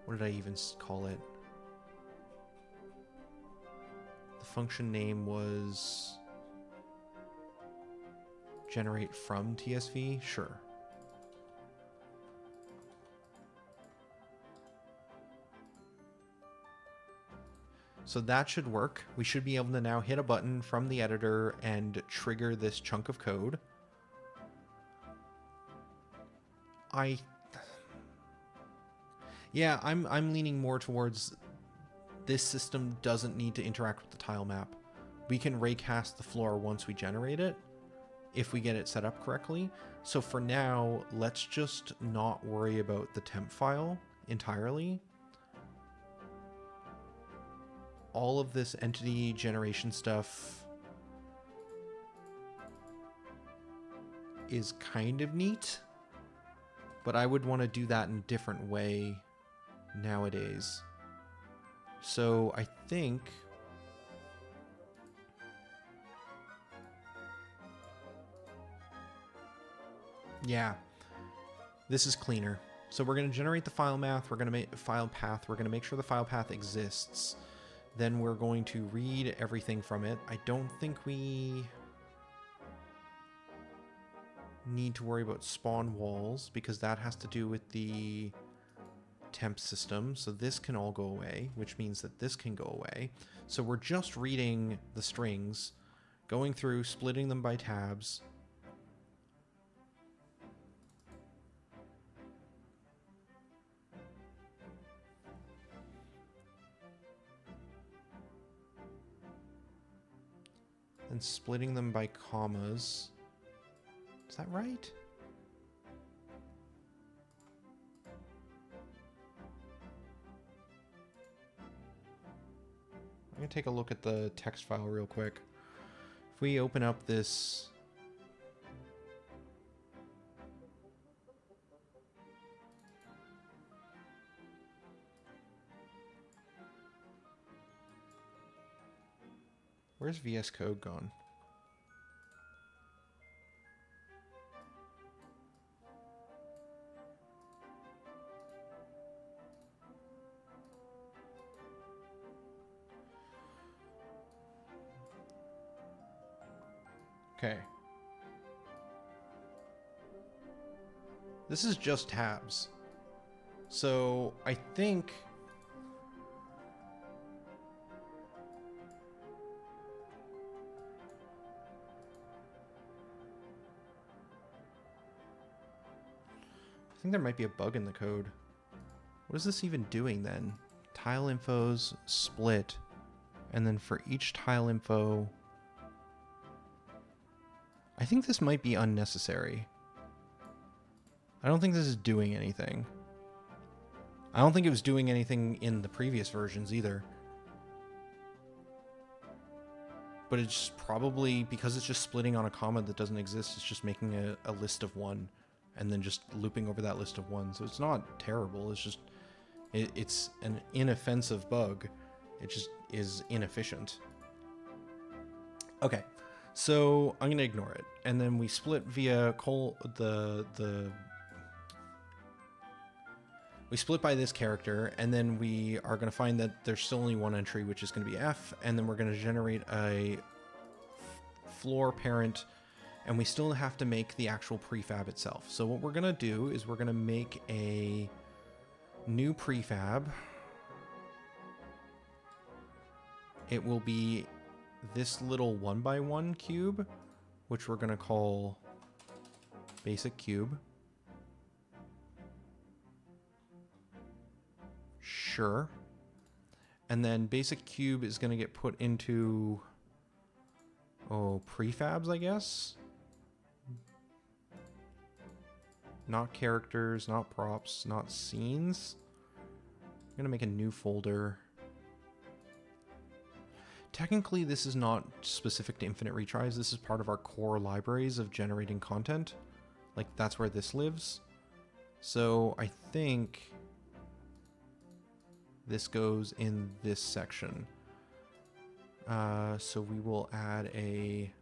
what did I even call it? The function name was generate from TSV? Sure. So that should work. We should be able to now hit a button from the editor and trigger this chunk of code. Yeah, I'm leaning more towards this system doesn't need to interact with the tile map. We can raycast the floor once we generate it, if we get it set up correctly. So for now, let's just not worry about the temp file entirely. All of this entity generation stuff is kind of neat, but I would want to do that in a different way nowadays. So I think yeah, this is cleaner. So we're going to generate the file path, we're going to make file path, we're going to make sure the file path exists. Then we're going to read everything from it. I don't think we need to worry about spawn walls because that has to do with the temp system. So this can all go away, which means that this can go away. So we're just reading the strings, going through, splitting them by tabs. And splitting them by commas. Is that right? I'm going to take a look at the text file real quick. If we open up this... Where's VS Code gone? Okay. This is just tabs. So I think... I think there might be a bug in the code. What is this even doing then? Tile infos, split, and then for each tile info... I think this might be unnecessary. I don't think this is doing anything. I don't think it was doing anything in the previous versions either. But it's probably, because it's just splitting on a comma that doesn't exist, it's just making a list of one. And then just looping over that list of one. So it's not terrible. It's just, it's an inoffensive bug. It just is inefficient. Okay, So I'm gonna ignore it, and then we split via we split by this character, and then we are gonna find that there's still only one entry, which is gonna be F, and then we're gonna generate a floor parent, and we still have to make the actual prefab itself. So what we're gonna do is we're gonna make a new prefab. It will be this little 1x1 cube, which we're gonna call basic cube. Sure. And then basic cube is gonna get put into, prefabs, I guess? Not characters, not props, not scenes. I'm gonna make a new folder. Technically, this is not specific to infinite retries. This is part of our core libraries of generating content. Like, that's where this lives. So I think this goes in this section. So we will add a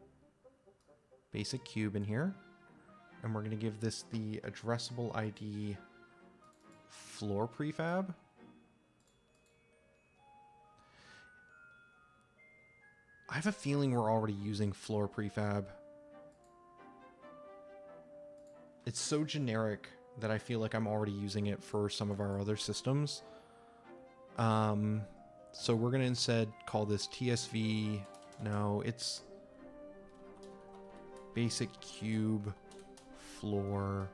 basic cube in here. And we're going to give this the addressable ID floor prefab. I have a feeling we're already using floor prefab. It's so generic that I feel like I'm already using it for some of our other systems. So we're going to instead call this TSV. No, it's basic cube floor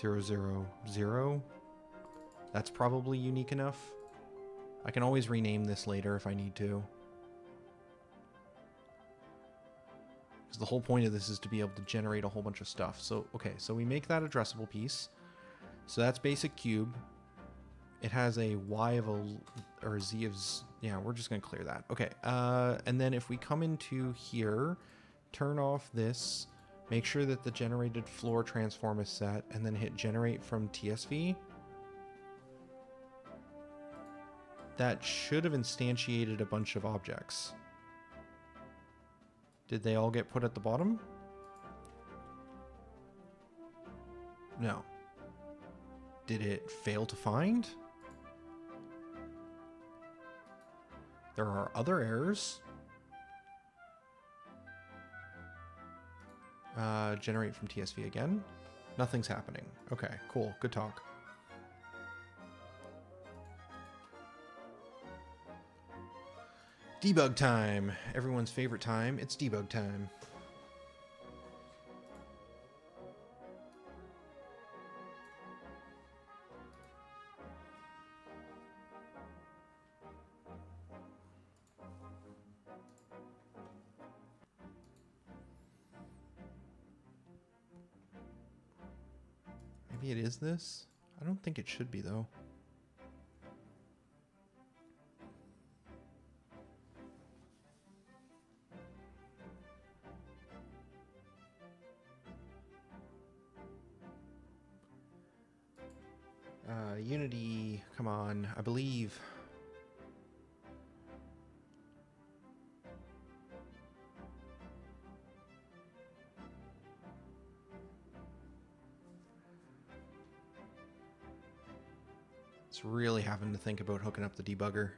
000. That's probably unique enough. I can always rename this later if I need to. Because the whole point of this is to be able to generate a whole bunch of stuff. So, okay, so we make that addressable piece. So that's basic cube. It has a Y of a, or a Z of, yeah, we're just going to clear that. Okay, and then if we come into here, turn off this, make sure that the generated floor transform is set, and then hit generate from TSV. That should have instantiated a bunch of objects. Did they all get put at the bottom? No. Did it fail to find? There are other errors. Generate from TSV again. Nothing's happening. Okay, cool. Good talk. Debug time. Everyone's favorite time. It's debug time. Maybe it is this? I don't think it should be, though. Unity, come on, I believe. It's really having to think about hooking up the debugger.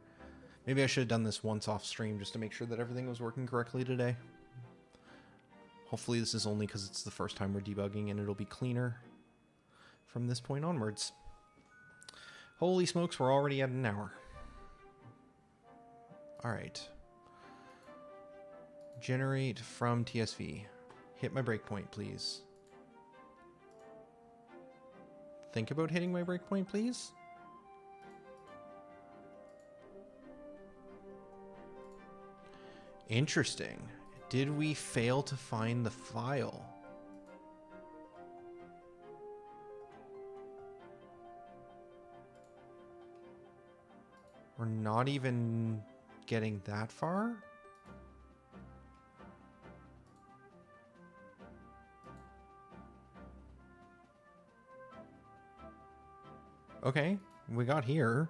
Maybe I should have done this once off stream just to make sure that everything was working correctly today. Hopefully this is only because it's the first time we're debugging and it'll be cleaner from this point onwards. Holy smokes, we're already at an hour. All right. Generate from TSV. Hit my breakpoint, please. Think about hitting my breakpoint, please. Interesting. Did we fail to find the file? We're not even getting that far? Okay, we got here.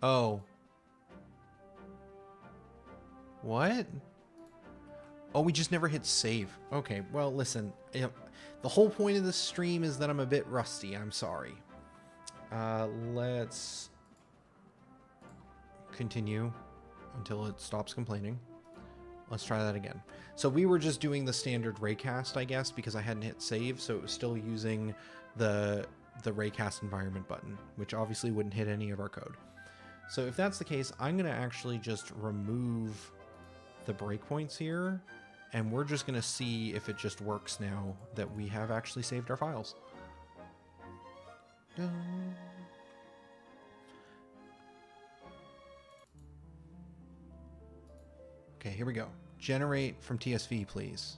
Oh. What? Oh, we just never hit save. Okay, well, listen. The whole point of this stream is that I'm a bit rusty. I'm sorry. Let's continue until it stops complaining. Let's try that again. So we were just doing the standard raycast, I guess, because I hadn't hit save, so it was still using the raycast environment button, which obviously wouldn't hit any of our code. So if that's the case, I'm going to actually just remove the breakpoints here, and we're just going to see if it just works now that we have actually saved our files. Okay, here we go. Generate from TSV, please.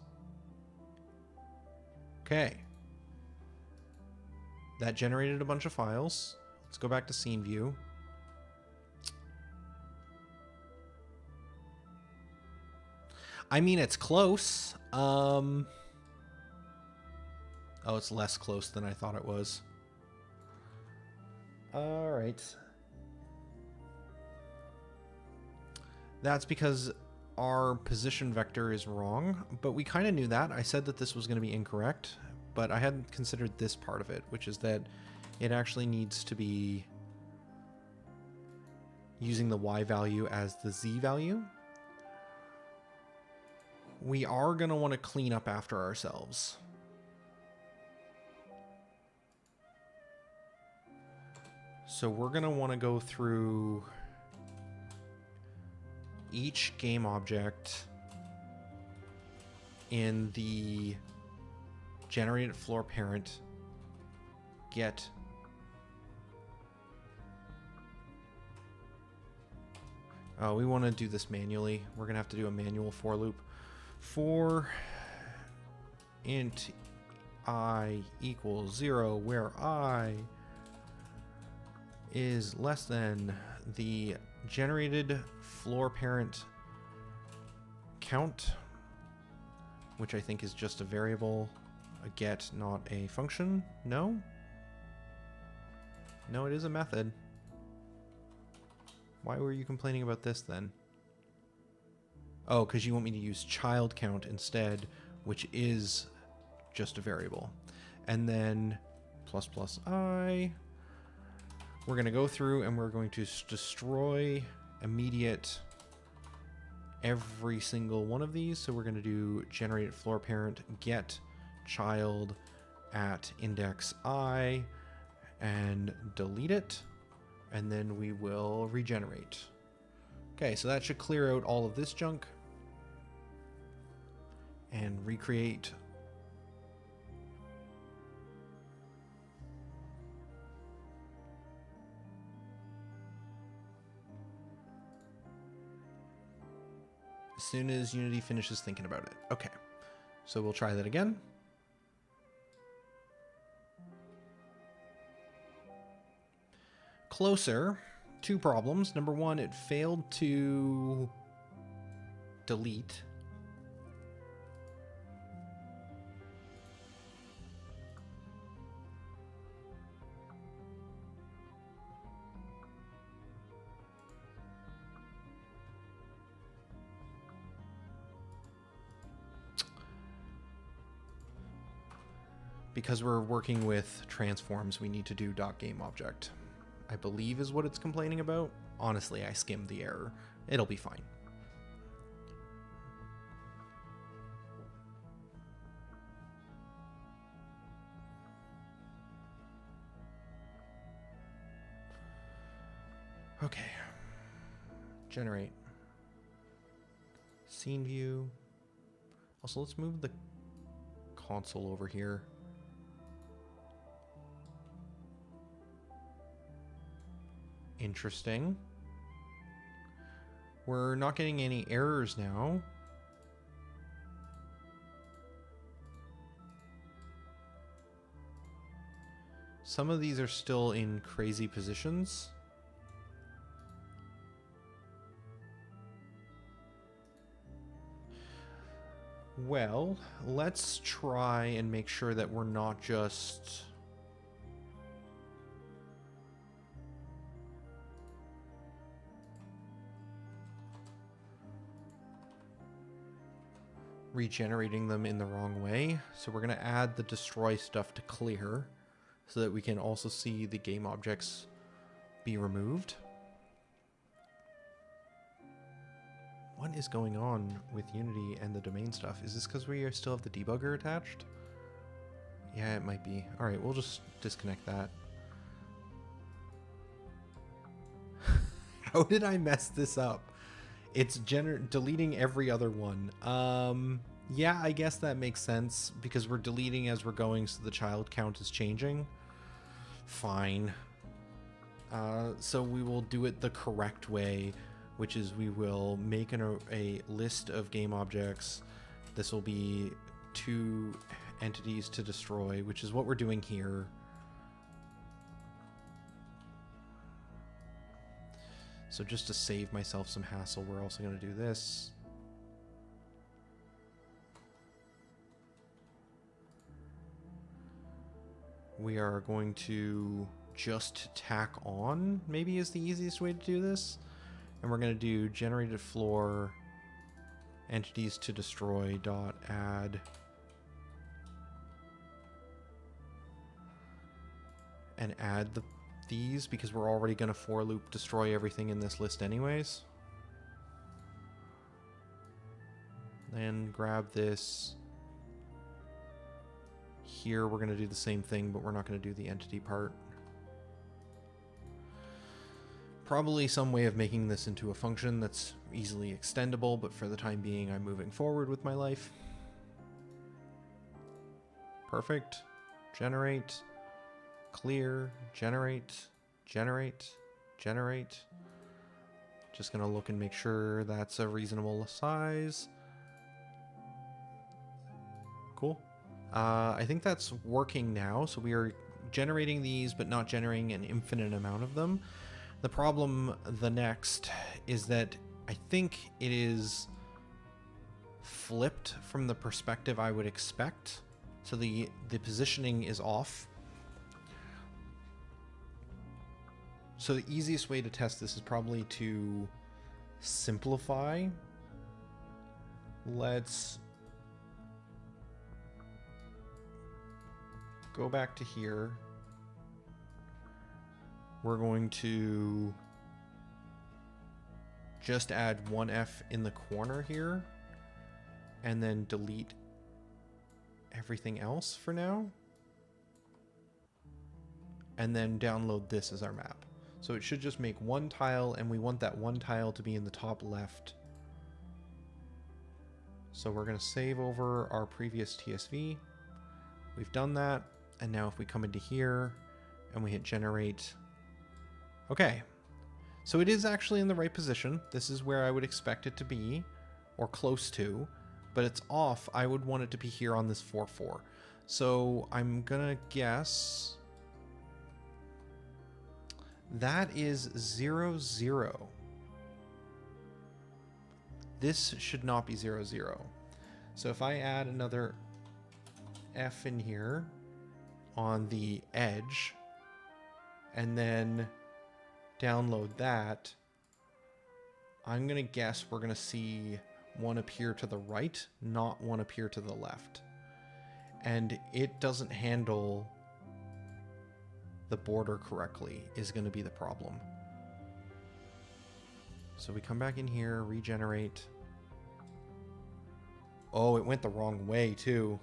Okay. That generated a bunch of files. Let's go back to scene view. I mean, it's close. Oh, it's less close than I thought it was. All right. That's because our position vector is wrong, but we kind of knew that. I said that this was going to be incorrect, but I hadn't considered this part of it, which is that it actually needs to be using the Y value as the Z value. We are going to want to clean up after ourselves. So we're going to want to go through each game object in the generated floor parent get we want to do this manually. We're gonna have to do a manual for loop. For int I equals 0, where I is less than the generated floor parent count, which I think is just a variable, a get, not a function. No? No, it is a method. Why were you complaining about this then? Oh, because you want me to use child count instead, which is just a variable. And then plus plus I. We're going to go through and we're going to destroy immediate every single one of these. So we're going to do generated floor parent get child at index I and delete it. And then we will regenerate. Okay, so that should clear out all of this junk and recreate. As soon as Unity finishes thinking about it. Okay, so we'll try that again. Closer. Two problems. Number one, it failed to delete. Because we're working with transforms, we need to do .gameObject. I believe is what it's complaining about. Honestly, I skimmed the error. It'll be fine. Okay. Generate. Scene view. Also, let's move the console over here. Interesting. We're not getting any errors now. Some of these are still in crazy positions. Well, let's try and make sure that we're not just... regenerating them in the wrong way. So we're going to add the destroy stuff to clear so that we can also see the game objects be removed. What is going on with Unity and the domain stuff? Is this because we still have the debugger attached? Yeah, it might be. All right, we'll just disconnect that. How did I mess this up? It's deleting every other one. Yeah, I guess that makes sense because we're deleting as we're going, so the child count is changing. Fine. So we will do it the correct way, which is we will make a list of game objects. This will be 2 entities to destroy, which is what we're doing here. So just to save myself some hassle, we're also going to do this. We are going to just tack on, maybe is the easiest way to do this. And we're going to do generated floor entities to destroy dot add and add these because we're already going to for loop destroy everything in this list anyways. Then grab this. Here we're going to do the same thing, but we're not going to do the entity part. Probably some way of making this into a function that's easily extendable, but for the time being I'm moving forward with my life. Perfect. Generate. Clear. Generate. Generate. Generate. Just going to look and make sure that's a reasonable size. Cool. I think that's working now. So we are generating these, but not generating an infinite amount of them. The problem, the next, is that I think it is flipped from the perspective I would expect. So the positioning is off. So the easiest way to test this is probably to simplify. Let's go back to here. We're going to just add one F in the corner here and then delete everything else for now. And then download this as our map. So it should just make one tile, and we want that one tile to be in the top left. So we're going to save over our previous TSV. We've done that. And now if we come into here and we hit generate. Okay. So it is actually in the right position. This is where I would expect it to be, or close to, but it's off. I would want it to be here on this 4-4. So I'm gonna guess that is 0, 0. This should not be 0, 0. So if I add another F in here on the edge and then download that, I'm gonna guess we're gonna see one appear to the right, not one appear to the left. And it doesn't handle the border correctly is going to be the problem. So we come back in here, regenerate. Oh, it went the wrong way too.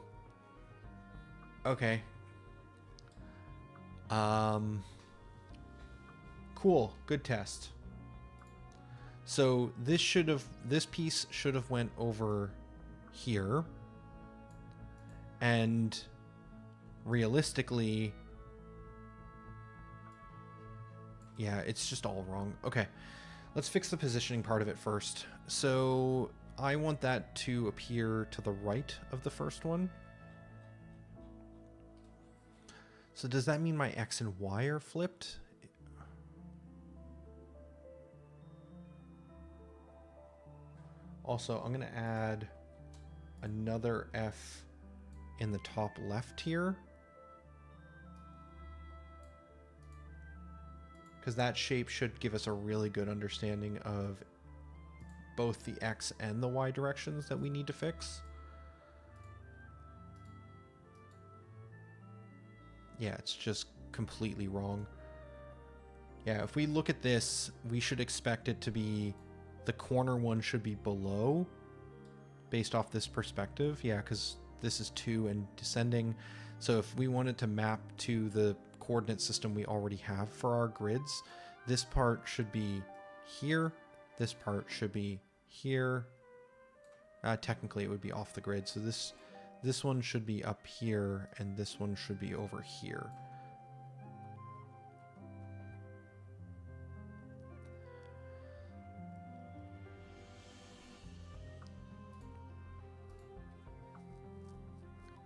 Okay. Cool. Good test. So this piece should have went over here. And realistically, yeah, it's just all wrong. Okay, let's fix the positioning part of it first. So I want that to appear to the right of the first one. So does that mean my X and Y are flipped? Also, I'm going to add another F in the top left here, because that shape should give us a really good understanding of both the X and the Y directions that we need to fix. Yeah, it's just completely wrong. Yeah, if we look at this, we should expect it to be, the corner one should be below, based off this perspective. Yeah, because this is 2 and descending. So if we wanted to map to the coordinate system we already have for our grids, this part should be here, this part should be here. Technically it would be off the grid, so this one should be up here, and this one should be over here.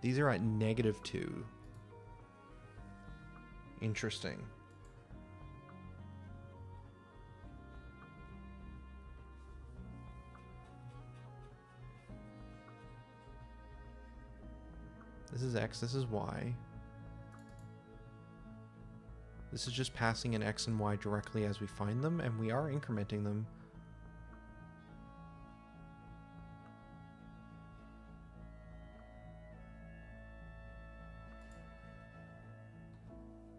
These are at -2. Interesting. This is X, this is Y. This is just passing in X and Y directly as we find them, and we are incrementing them.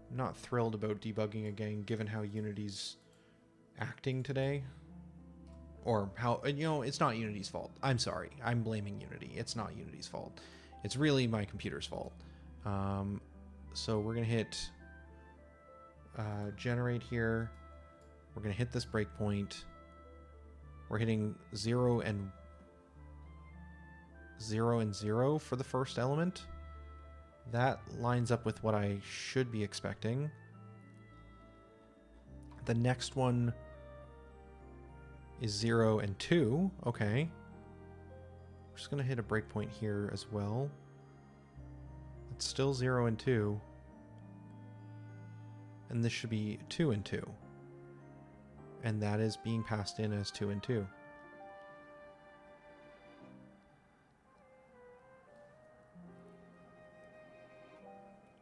I'm not thrilled about debugging again, given how Unity's acting today. Or how, you know, it's not Unity's fault. I'm sorry. I'm blaming Unity. It's not Unity's fault. It's really my computer's fault. So we're going to hit generate here. We're going to hit this breakpoint. We're hitting 0 and 0 for the first element. That lines up with what I should be expecting. The next one is 0 and 2. Okay. We're just going to hit a breakpoint here as well. It's still 0 and 2. And this should be 2 and 2. And that is being passed in as 2 and 2.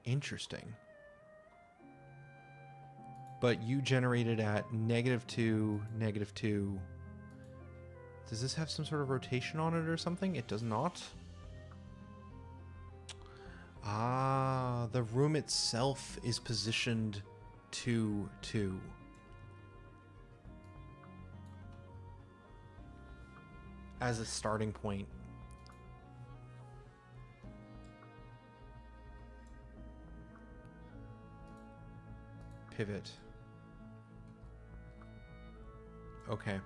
Interesting. But you generated at -2, -2. Does this have some sort of rotation on it or something? It does not. Ah, the room itself is positioned 2, 2. As a starting point. Pivot. Okay.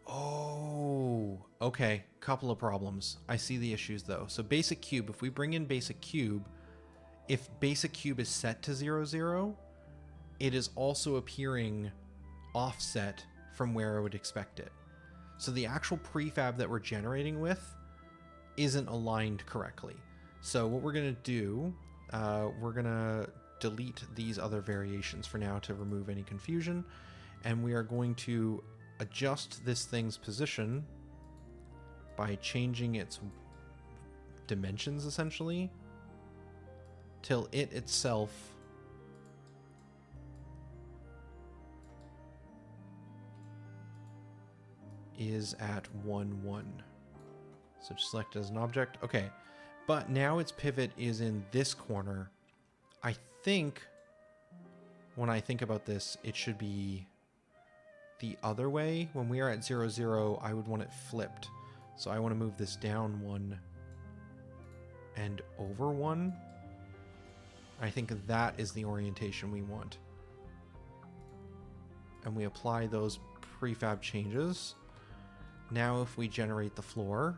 Oh, okay. Couple of problems. I see the issues though. So basic cube, if we bring in basic cube, if basic cube is set to 0, 0, it is also appearing offset from where I would expect it. So the actual prefab that we're generating with isn't aligned correctly. So what we're going to do, we're going to delete these other variations for now to remove any confusion. And we are going to adjust this thing's position by changing its dimensions essentially till it itself is at 1, 1. So just select as an object. Okay, but now its pivot is in this corner. I think when I think about this, it should be the other way. When we are at 0, 0, I would want it flipped. So I want to move this down 1 and over 1. I think that is the orientation we want. And we apply those prefab changes. Now if we generate the floor,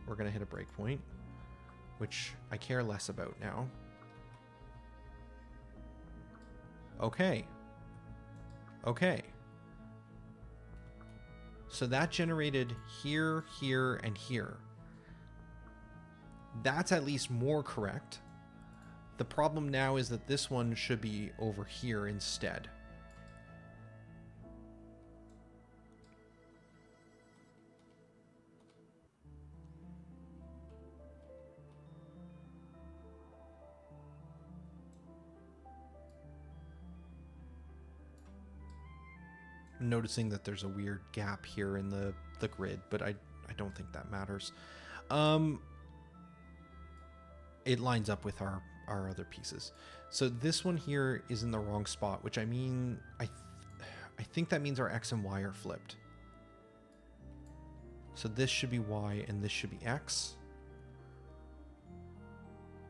we're going to hit a breakpoint, which I care less about now. Okay. Okay. So that generated here, here, and here. That's at least more correct. The problem now is that this one should be over here instead. noticing that there's a weird gap here in the grid, but I don't think that matters. It lines up with our other pieces. So this one here is in the wrong spot, which I mean, I think that means our X and Y are flipped. So this should be Y and this should be X.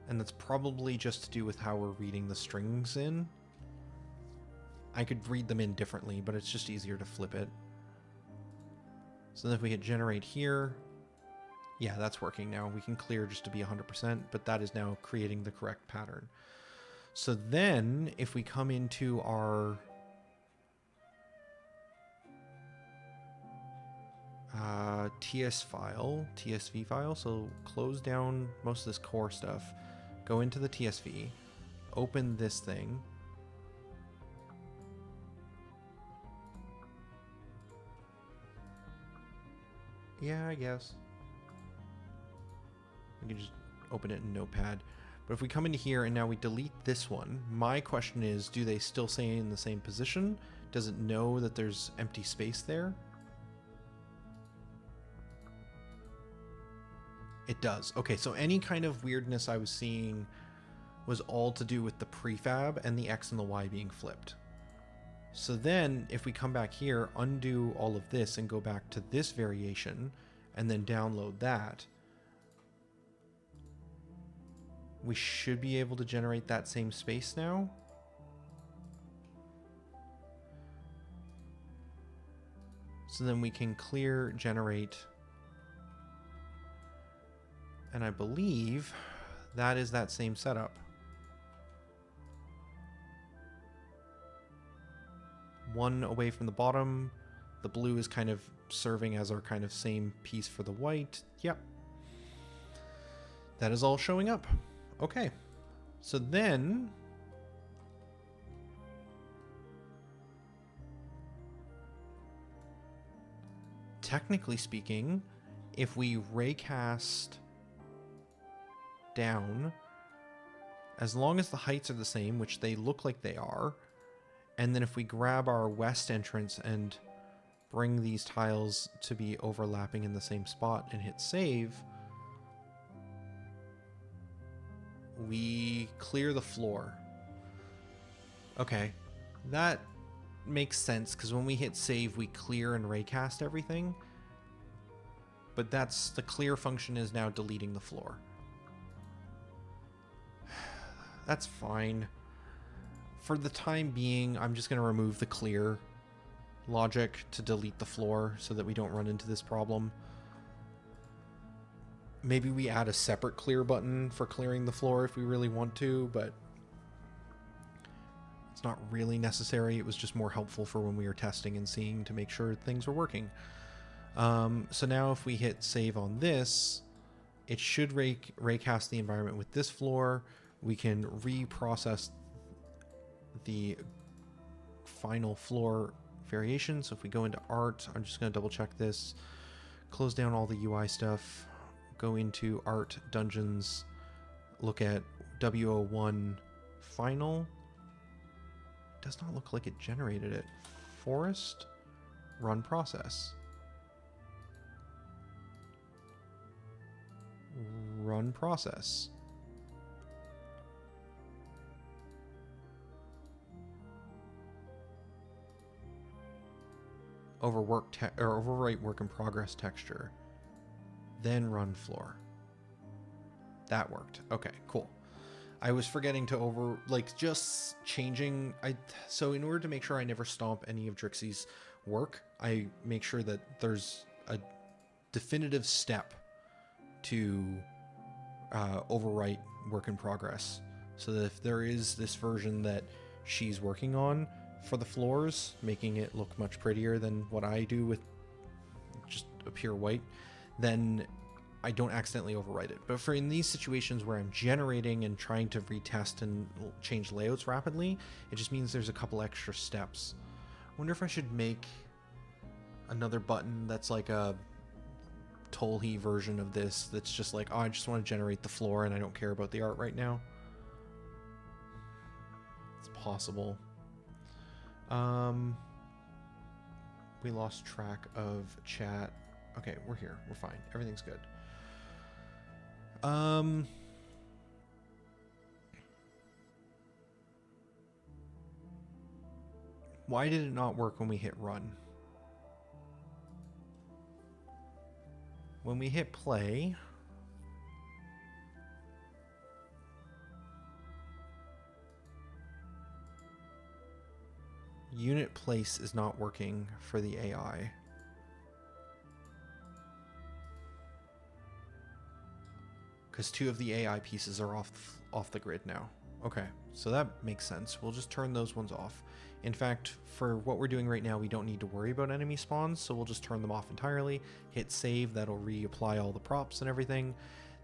And that's probably just to do with how we're reading the strings in. I could read them in differently, but it's just easier to flip it. So then if we hit generate here, yeah, that's working now. We can clear just to be 100%, but that is now creating the correct pattern. So then if we come into our TSV file, so close down most of this core stuff, go into the TSV, open this thing. Yeah, I guess. We can just open it in Notepad. But if we come into here and now we delete this one, my question is, do they still stay in the same position? Does it know that there's empty space there? It does. Okay, so any kind of weirdness I was seeing was all to do with the prefab and the X and the Y being flipped. So then if we come back here, undo all of this and go back to this variation and then download that, we should be able to generate that same space now. So then we can clear, generate, and I believe that is that same setup. One away from the bottom. The blue is kind of serving as our kind of same piece for the white. Yep. That is all showing up. Okay. So then technically speaking, if we raycast down, as long as the heights are the same, which they look like they are, and then if we grab our west entrance and bring these tiles to be overlapping in the same spot and hit save, we clear the floor. Okay, that makes sense because when we hit save, we clear and raycast everything. But that's the clear function is now deleting the floor. That's fine. For the time being, I'm just going to remove the clear logic to delete the floor so that we don't run into this problem. Maybe we add a separate clear button for clearing the floor if we really want to, but it's not really necessary. It was just more helpful for when we were testing and seeing to make sure things were working. So now if we hit save on this, it should raycast the environment with this floor. We can reprocess the final floor variation. So if we go into art, I'm just going to double check this, close down all the UI stuff, go into art, dungeons, look at W01 final. Does not look like it generated it. Forest, run process. Run process. Overwrite work in progress texture, then run floor. That worked. Okay, cool. I was forgetting to just changing. So in order to make sure I never stomp any of Drixie's work, I make sure that there's a definitive step to overwrite work in progress, so that if there is this version that she's working on for the floors, making it look much prettier than what I do with just a pure white, then I don't accidentally overwrite it. But for in these situations where I'm generating and trying to retest and change layouts rapidly, it just means there's a couple extra steps. I wonder if I should make another button that's like a Tolhi version of this that's just like, oh, I just want to generate the floor and I don't care about the art right now. It's possible. we lost track of chat. Okay, we're here. We're fine. Everything's good. Why did it not work when we hit run? When we hit play, unit place is not working for the AI. Because 2 of the AI pieces are off the grid now. Okay, so that makes sense. We'll just turn those ones off. In fact, for what we're doing right now, we don't need to worry about enemy spawns, so we'll just turn them off entirely. Hit save, that'll reapply all the props and everything.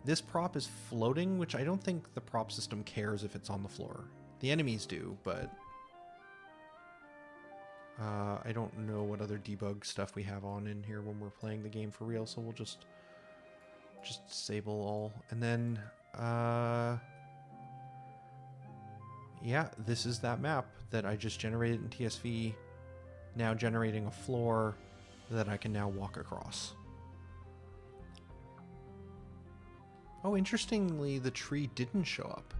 This prop is floating, which I don't think the prop system cares if it's on the floor. The enemies do, but I don't know what other debug stuff we have on in here when we're playing the game for real, so we'll just disable all. And then yeah, this is that map that I just generated in TSV, now generating a floor that I can now walk across. Oh, interestingly, the tree didn't show up.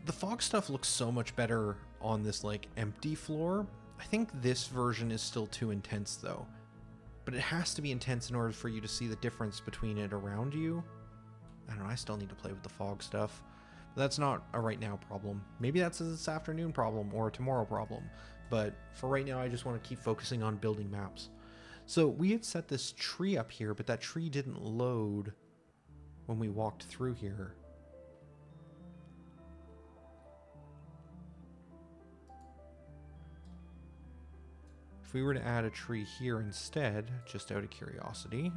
The fog stuff looks so much better on this like empty floor. I think this version is still too intense though. But it has to be intense in order for you to see the difference between it around you. I don't know, I still need to play with the fog stuff. But that's not a right now problem. Maybe that's a this afternoon problem or a tomorrow problem. But for right now, I just want to keep focusing on building maps. So we had set this tree up here, but that tree didn't load when we walked through here. If we were to add a tree here instead, just out of curiosity,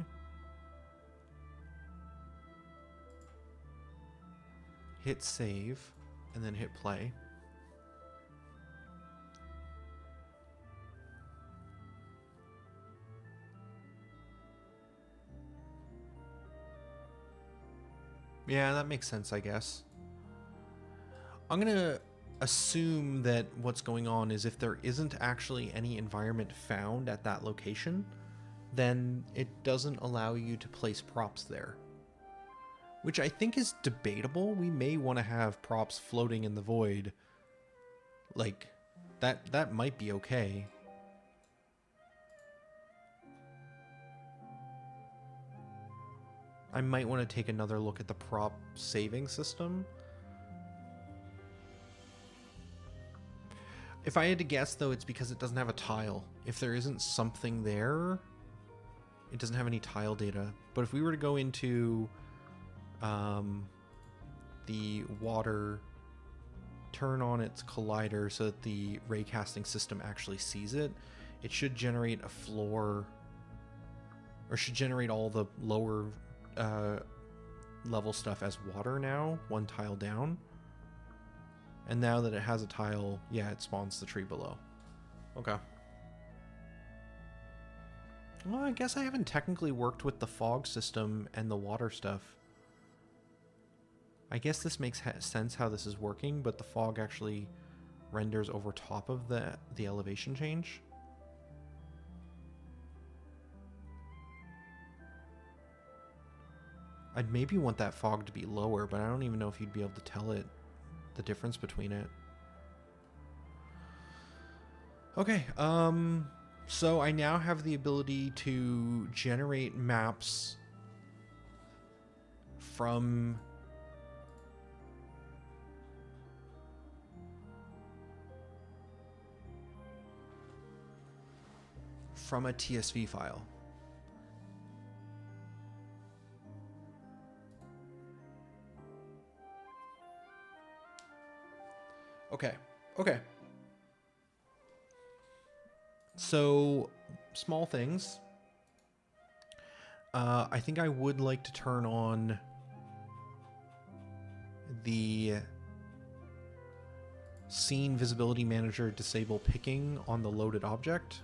hit save, and then hit play. Yeah, that makes sense, I guess. I'm gonna assume that what's going on is if there isn't actually any environment found at that location, then it doesn't allow you to place props there. Which I think is debatable. We may want to have props floating in the void. Like, that might be okay. I might want to take another look at the prop saving system. If I had to guess, though, it's because it doesn't have a tile. If there isn't something there, it doesn't have any tile data. But if we were to go into the water, turn on its collider so that the raycasting system actually sees it, it should generate a floor, or should generate all the lower level stuff as water now, one tile down. And now that it has a tile, yeah, it spawns the tree below. Okay. Well, I guess I haven't technically worked with the fog system and the water stuff. I guess this makes sense how this is working, but the fog actually renders over top of the elevation change. I'd maybe want that fog to be lower, but I don't even know if you'd be able to tell it the difference between it. Okay, so I now have the ability to generate maps from a TSV file. Okay. So, small things. I think I would like to turn on the scene visibility manager disable picking on the loaded object.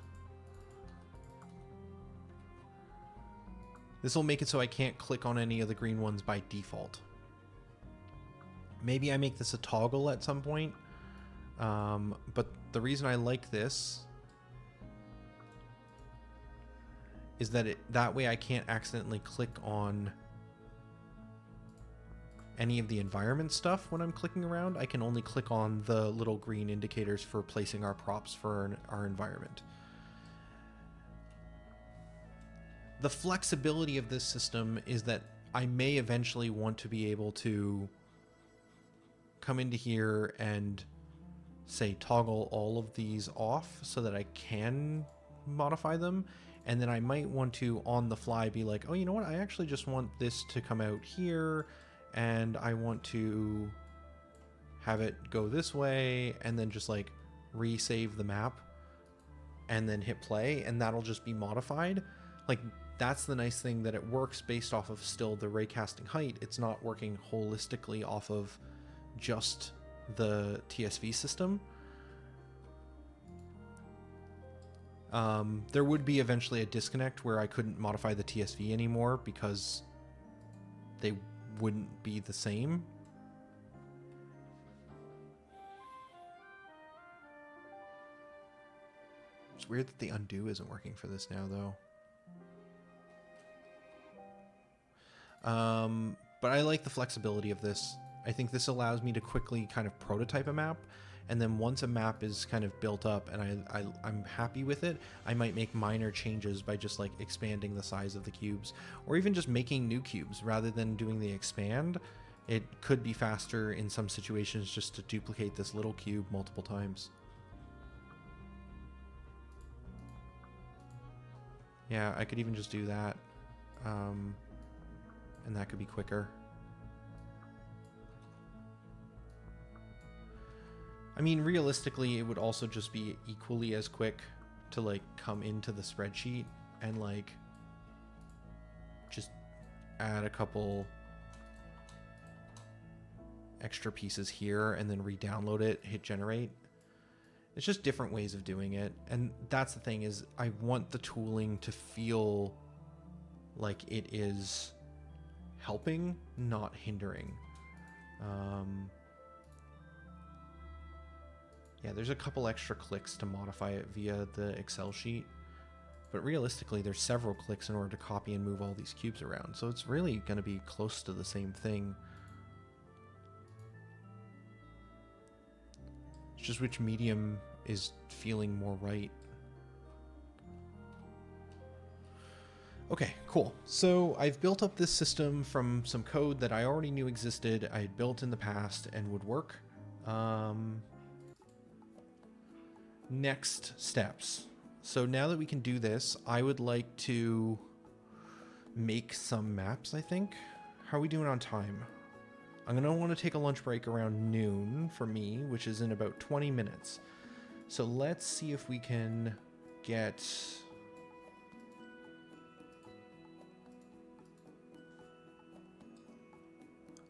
This will make it so I can't click on any of the green ones by default. Maybe I make this a toggle at some point. But the reason I like this is that that way I can't accidentally click on any of the environment stuff when I'm clicking around. I can only click on the little green indicators for placing our props for our environment. The flexibility of this system is that I may eventually want to be able to come into here and say toggle all of these off so that I can modify them. And then I might want to on the fly be like, oh, you know what? I actually just want this to come out here and I want to have it go this way and then just like resave the map and then hit play and that'll just be modified. Like that's the nice thing, that it works based off of still the raycasting height. It's not working holistically off of just the TSV system. There would be eventually a disconnect where I couldn't modify the TSV anymore because they wouldn't be the same. It's weird that the undo isn't working for this now, though. But I like the flexibility of this. I think this allows me to quickly kind of prototype a map, and then once a map is kind of built up and I'm happy with it, I might make minor changes by just like expanding the size of the cubes, or even just making new cubes rather than doing the expand. It could be faster in some situations just to duplicate this little cube multiple times. Yeah, I could even just do that, and that could be quicker. I mean, realistically, it would also just be equally as quick to like come into the spreadsheet and like just add a couple extra pieces here and then re-download it, hit generate. It's just different ways of doing it. And that's the thing, is I want the tooling to feel like it is helping, not hindering. Yeah, there's a couple extra clicks to modify it via the Excel sheet, but realistically there's several clicks in order to copy and move all these cubes around, so it's really going to be close to the same thing. It's just which medium is feeling more right. Okay, cool. So I've built up this system from some code that I already knew existed, I had built in the past and would work. Next steps. So now that we can do this, I would like to make some maps, I think. How are we doing on time? I'm going to want to take a lunch break around noon for me, which is in about 20 minutes. So let's see if we can get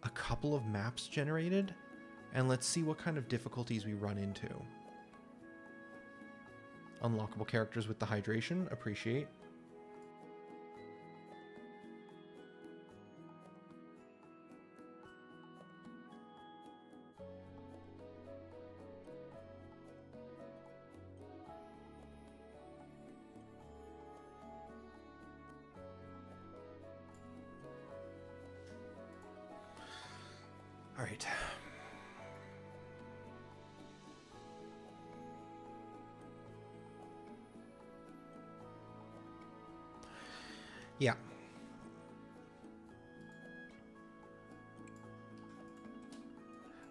a couple of maps generated, and let's see what kind of difficulties we run into. Unlockable characters with the hydration, appreciate. All right. Yeah.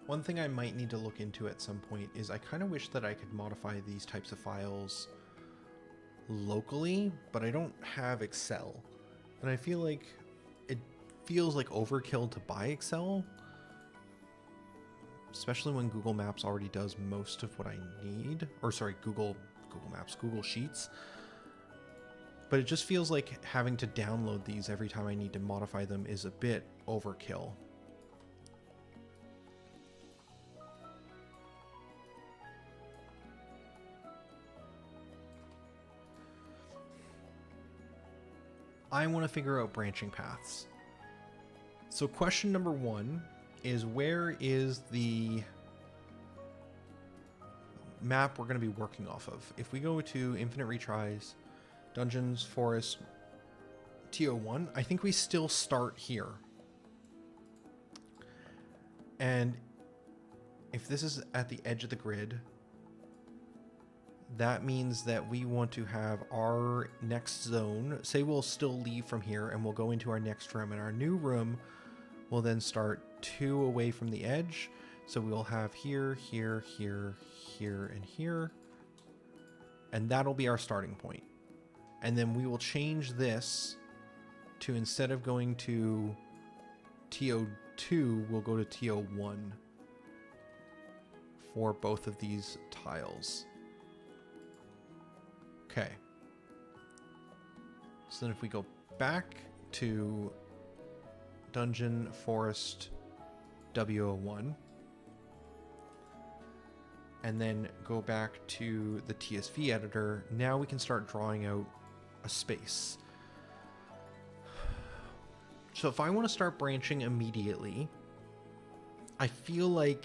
One thing I might need to look into at some point is I kind of wish that I could modify these types of files locally, but I don't have Excel. And I feel like it feels like overkill to buy Excel, especially when Google Maps already does most of what I need. Or sorry, Google Maps, Google Sheets. But it just feels like having to download these every time I need to modify them is a bit overkill. I want to figure out branching paths. So question number one is where is the map we're going to be working off of. If we go to Infinite Retries, Dungeons, Forest, TO1, I think we still start here. And if this is at the edge of the grid, that means that we want to have our next zone. Say we'll still leave from here and we'll go into our next room, and our new room will then start 2 away from the edge. So we'll have here, here, here, here, and here. And that'll be our starting point. And then we will change this to, instead of going to TO2, we'll go to TO1 for both of these tiles. Okay. So then if we go back to Dungeon, Forest, W01, and then go back to the TSV editor, now we can start drawing out a space. So if I want to start branching immediately, I feel like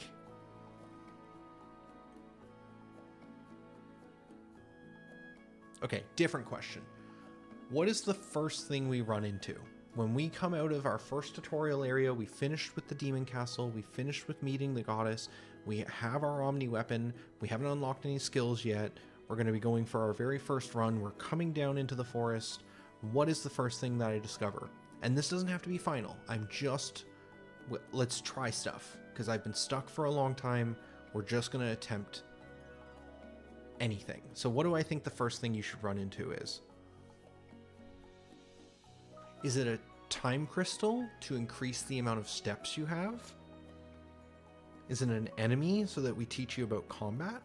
okay, different question. What is the first thing we run into? When we come out of our first tutorial area, we finished with the Demon Castle, we finished with meeting the goddess, we have our Omni weapon, we haven't unlocked any skills yet, we're going to be going for our very first run, we're coming down into the forest. What is the first thing that I discover? And this doesn't have to be final. I'm just, let's try stuff, because I've been stuck for a long time. We're just going to attempt anything. So what do I think the first thing you should run into is? Is it a time crystal to increase the amount of steps you have? Is it an enemy so that we teach you about combat?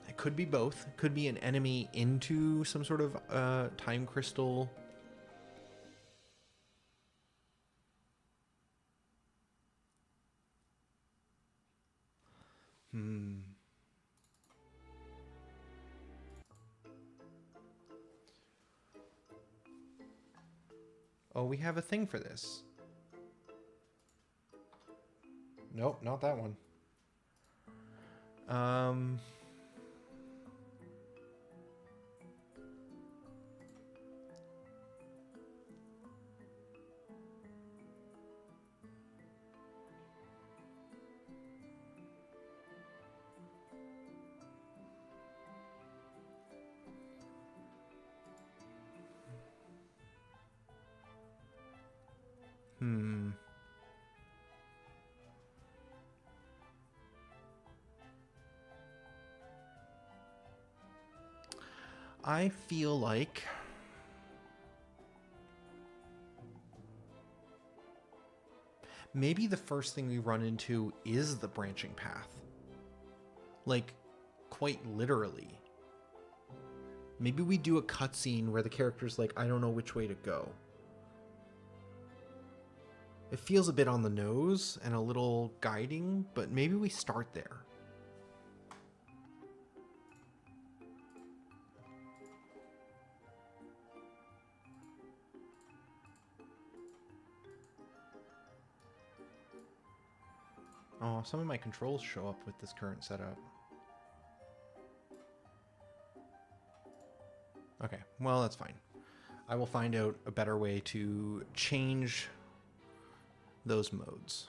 It could be both. It could be an enemy into some sort of time crystal. Oh, we have a thing for this. Nope, not that one. I feel like maybe the first thing we run into is the branching path. Like, quite literally. Maybe we do a cutscene where the character's like, I don't know which way to go. It feels a bit on the nose and a little guiding, but maybe we start there. Oh, some of my controls show up with this current setup. Okay, well, that's fine. I will find out a better way to change those modes.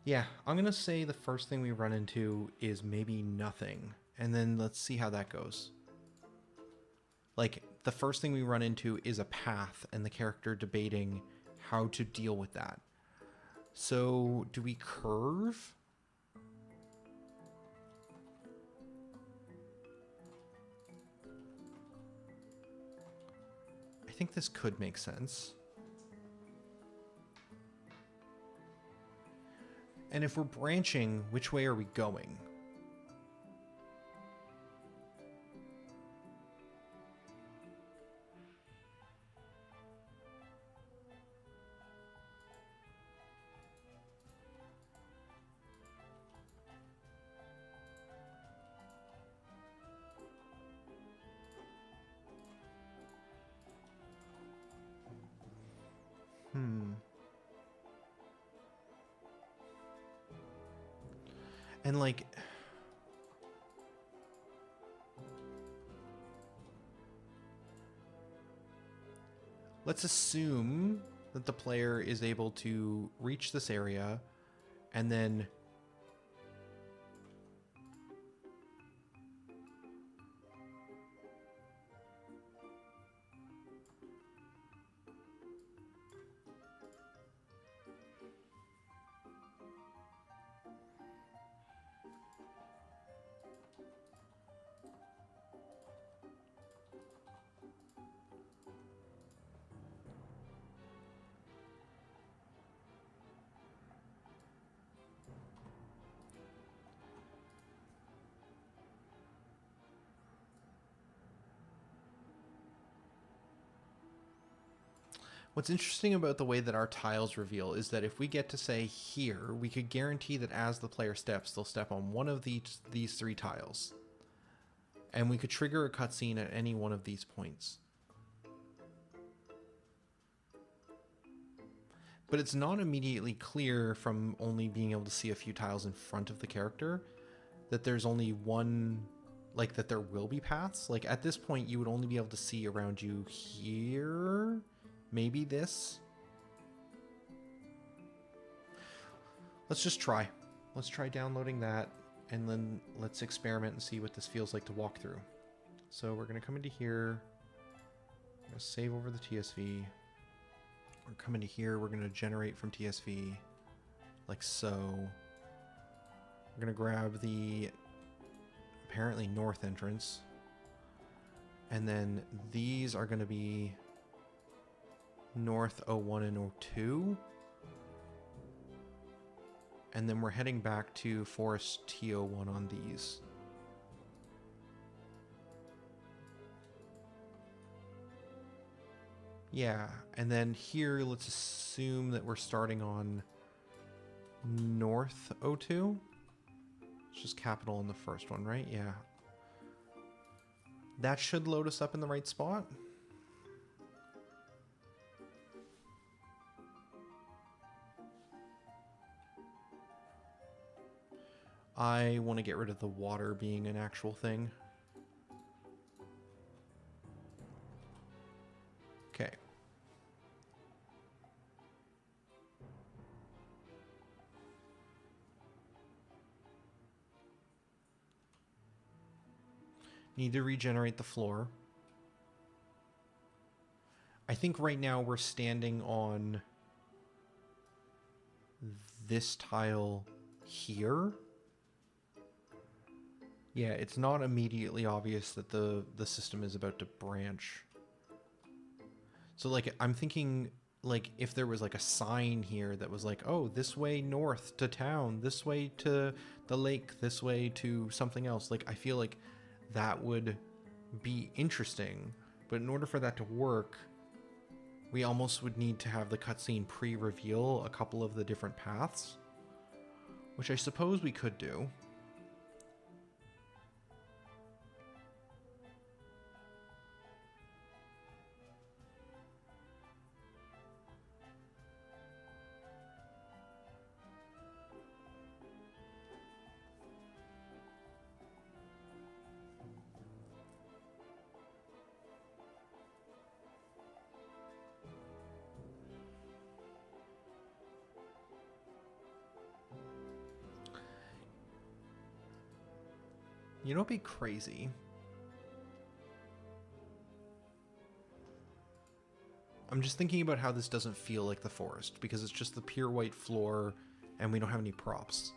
Yeah, I'm going to say the first thing we run into is maybe nothing, and then let's see how that goes. Like, the first thing we run into is a path and the character debating how to deal with that. So, do we curve? I think this could make sense. And if we're branching, which way are we going? And like, let's assume that the player is able to reach this area and then what's interesting about the way that our tiles reveal is that if we get to say here, we could guarantee that as the player steps, they'll step on one of these three tiles. And we could trigger a cutscene at any one of these points. But it's not immediately clear from only being able to see a few tiles in front of the character that there's only one, like that there will be paths. Like at this point, you would only be able to see around you here. Maybe this. Let's just try. Let's try downloading that, and then let's experiment and see what this feels like to walk through. So we're going to come into here. I'm going to save over the TSV. We're coming to here. We're going to generate from TSV like so. We're going to grab the apparently north entrance. And then these are going to be north 01 and 02. And then we're heading back to Forest T01 on these. Yeah, and then here, let's assume that we're starting on north 02. It's just capital on the first one, right? Yeah. That should load us up in the right spot. I want to get rid of the water being an actual thing. Okay. Need to regenerate the floor. I think right now we're standing on this tile here. Yeah, it's not immediately obvious that the system is about to branch. So like I'm thinking like if there was like a sign here that was like, oh, this way north to town, this way to the lake, this way to something else. Like I feel like that would be interesting, but in order for that to work, we almost would need to have the cutscene pre-reveal a couple of the different paths, which I suppose we could do. You know what'd be crazy? I'm just thinking about how this doesn't feel like the forest, because it's just the pure white floor and we don't have any props.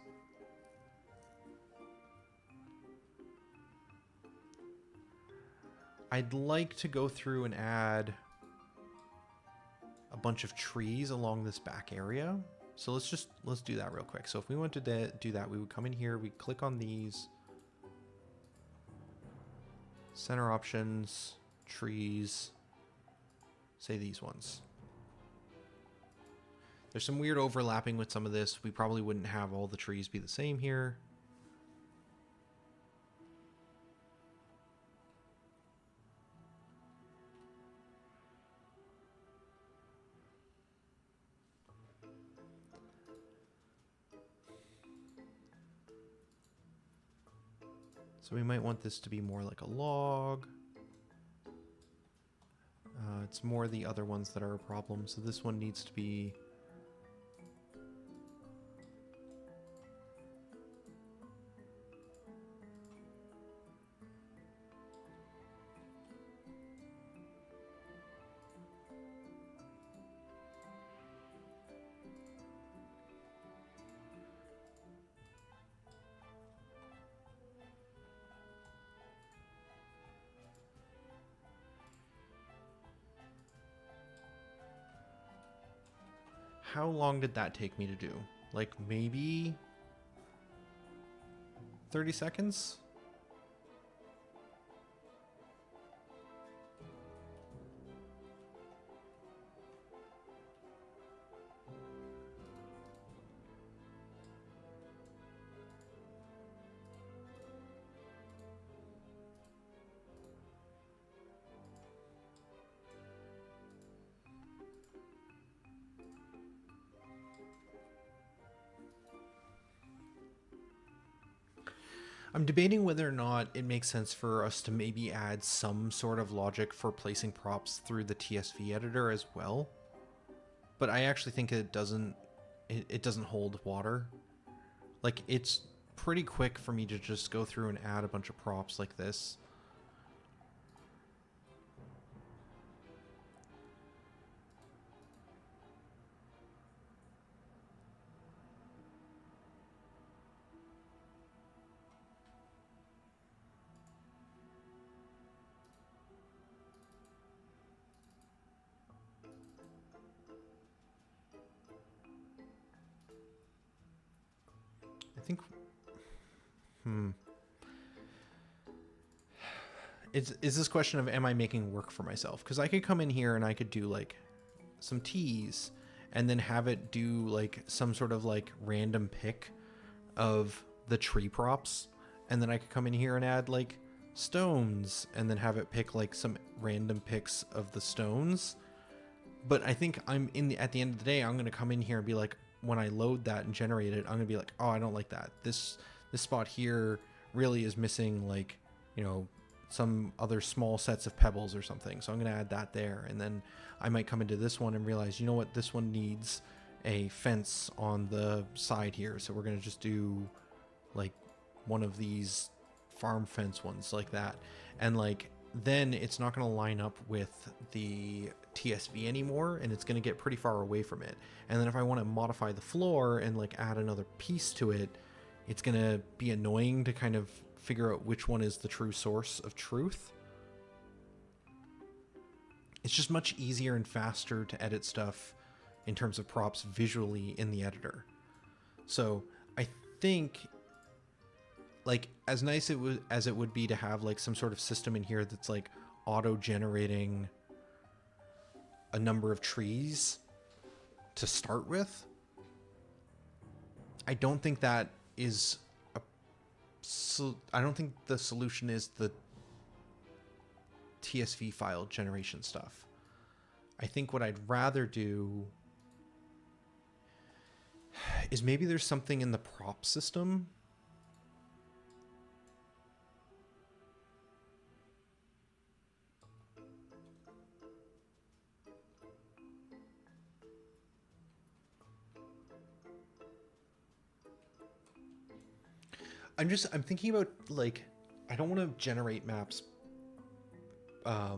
I'd like to go through and add a bunch of trees along this back area. So let's do that real quick. So if we wanted to do that, we would come in here, we click on these. Center options, trees, say these ones. There's some weird overlapping with some of this. We probably wouldn't have all the trees be the same here. So we might want this to be more like a log. It's more the other ones that are a problem. So this one needs to be... How long did that take me to do? Like maybe 30 seconds? I'm debating whether or not it makes sense for us to maybe add some sort of logic for placing props through the TSV editor as well. But I actually think it doesn't hold water. Like, it's pretty quick for me to just go through and add a bunch of props like this. I think... Is this question of am I making work for myself? Because I could come in here and I could do like some teas and then have it do like some sort of like random pick of the tree props. And then I could come in here and add like stones and then have it pick like some random picks of the stones. But I think at the end of the day, I'm going to come in here and be like, when I load that and generate it, I'm going to be like, oh, I don't like that. This spot here really is missing like, you know, some other small sets of pebbles or something. So I'm going to add that there. And then I might come into this one and realize, you know what, this one needs a fence on the side here. So we're going to just do like one of these farm fence ones like that. And like, then it's not going to line up with the TSV anymore, and it's going to get pretty far away from it. And then if I want to modify the floor and like add another piece to it, it's going to be annoying to kind of figure out which one is the true source of truth. It's just much easier and faster to edit stuff in terms of props visually in the editor. So I think, like, as nice as it would be to have like some sort of system in here that's like auto-generating a number of trees to start with, I don't think that is I don't think the solution is the TSV file generation stuff. I think what I'd rather do is maybe there's something in the prop system. I'm thinking about, like, I don't want to generate maps. How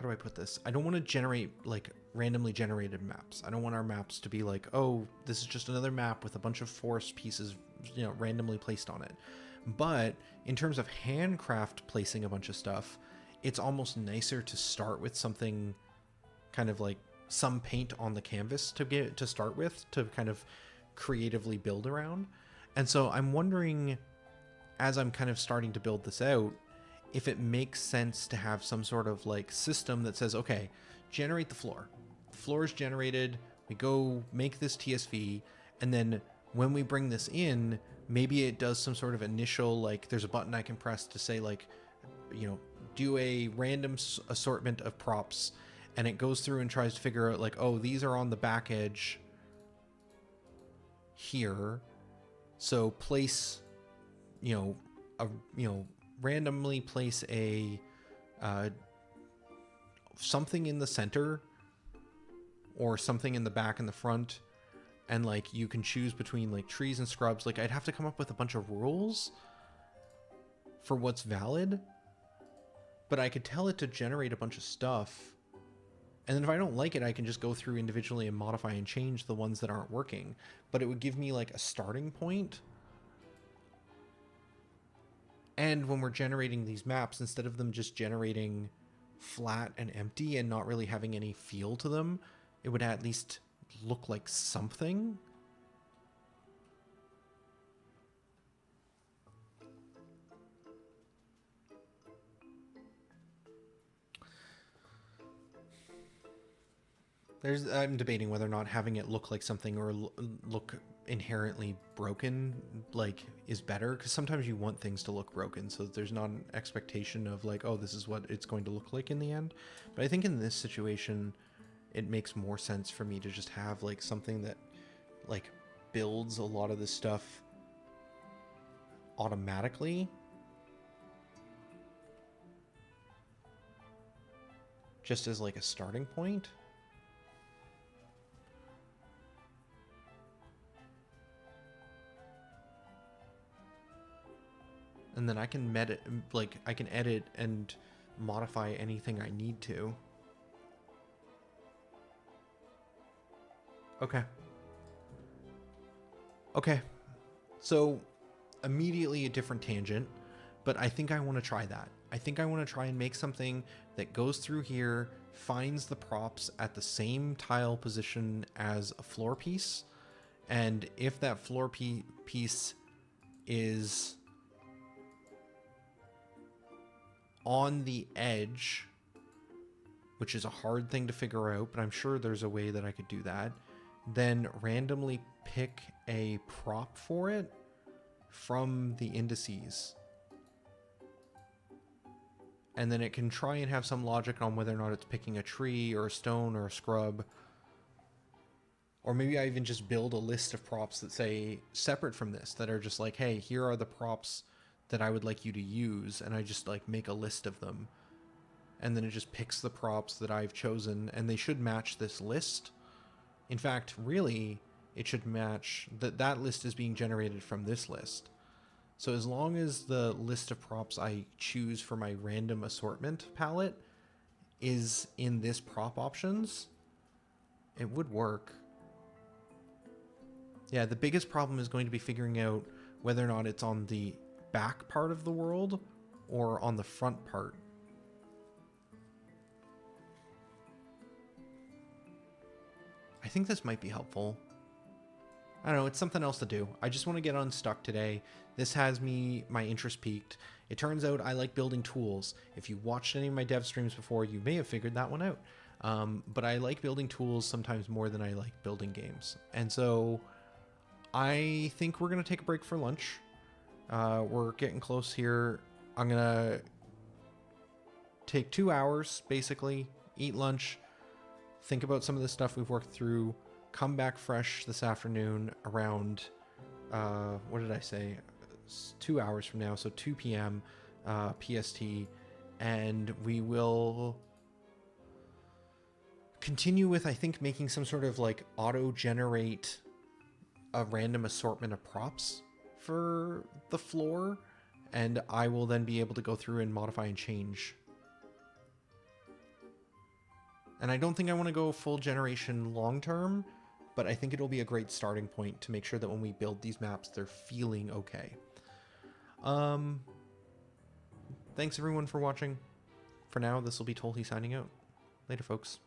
do I put this? I don't want to generate, like, randomly generated maps. I don't want our maps to be like, oh, this is just another map with a bunch of forest pieces, you know, randomly placed on it. But in terms of handcraft placing a bunch of stuff, it's almost nicer to start with something kind of like some paint on the canvas to start with, to kind of creatively build around. And so I'm wondering, as I'm kind of starting to build this out, if it makes sense to have some sort of like system that says, okay, generate the floor. The floor is generated, we go make this TSV, and then when we bring this in, maybe it does some sort of initial, like, there's a button I can press to say, like, you know, do a random assortment of props, and it goes through and tries to figure out, like, oh, these are on the back edge here, so place a randomly place a something in the center or something in the back and the front, and like you can choose between like trees and scrubs. Like I'd have to come up with a bunch of rules for what's valid, but I could tell it to generate a bunch of stuff, and then if I don't like it, I can just go through individually and modify and change the ones that aren't working. But it would give me like a starting point. And when we're generating these maps, instead of them just generating flat and empty and not really having any feel to them, it would at least look like something. I'm debating whether or not having it look like something or look inherently broken like is better, because sometimes you want things to look broken so that there's not an expectation of like, oh, this is what it's going to look like in the end. But I think in this situation it makes more sense for me to just have like something that like builds a lot of this stuff automatically, just as like a starting point. And then I can I can edit and modify anything I need to. Okay. Okay. So immediately a different tangent, but I think I want to try that. I think I want to try and make something that goes through here, finds the props at the same tile position as a floor piece. And if that floor piece is on the edge, which is a hard thing to figure out, but I'm sure there's a way that I could do that, then randomly pick a prop for it from the indices. And then it can try and have some logic on whether or not it's picking a tree or a stone or a scrub. Or maybe I even just build a list of props that say separate from this, that are just like, hey, here are the props that I would like you to use, and I just like make a list of them, and then it just picks the props that I've chosen, and they should match this list. In fact, really, it should match that list is being generated from this list. So as long as the list of props I choose for my random assortment palette is in this prop options, it would work. Yeah, the biggest problem is going to be figuring out whether or not it's on the back part of the world or on the front part. I think this might be helpful. I don't know, it's something else to do. I just want to get unstuck today. This has my interest peaked. It turns out I like building tools. If you watched any of my dev streams before, you may have figured that one out. But I like building tools sometimes more than I like building games. And so I think we're going to take a break for lunch. We're getting close here. I'm going to take 2 hours, basically, eat lunch, think about some of the stuff we've worked through, come back fresh this afternoon around, what did I say? It's 2 hours from now, so 2 p.m. PST, and we will continue with, I think, making some sort of like auto-generate a random assortment of props for the floor, and I will then be able to go through and modify and change. And I don't think I want to go full generation long term, but I think it'll be a great starting point to make sure that when we build these maps, they're feeling okay. Thanks everyone for watching. For now, this will be Tolhi signing out. Later, folks.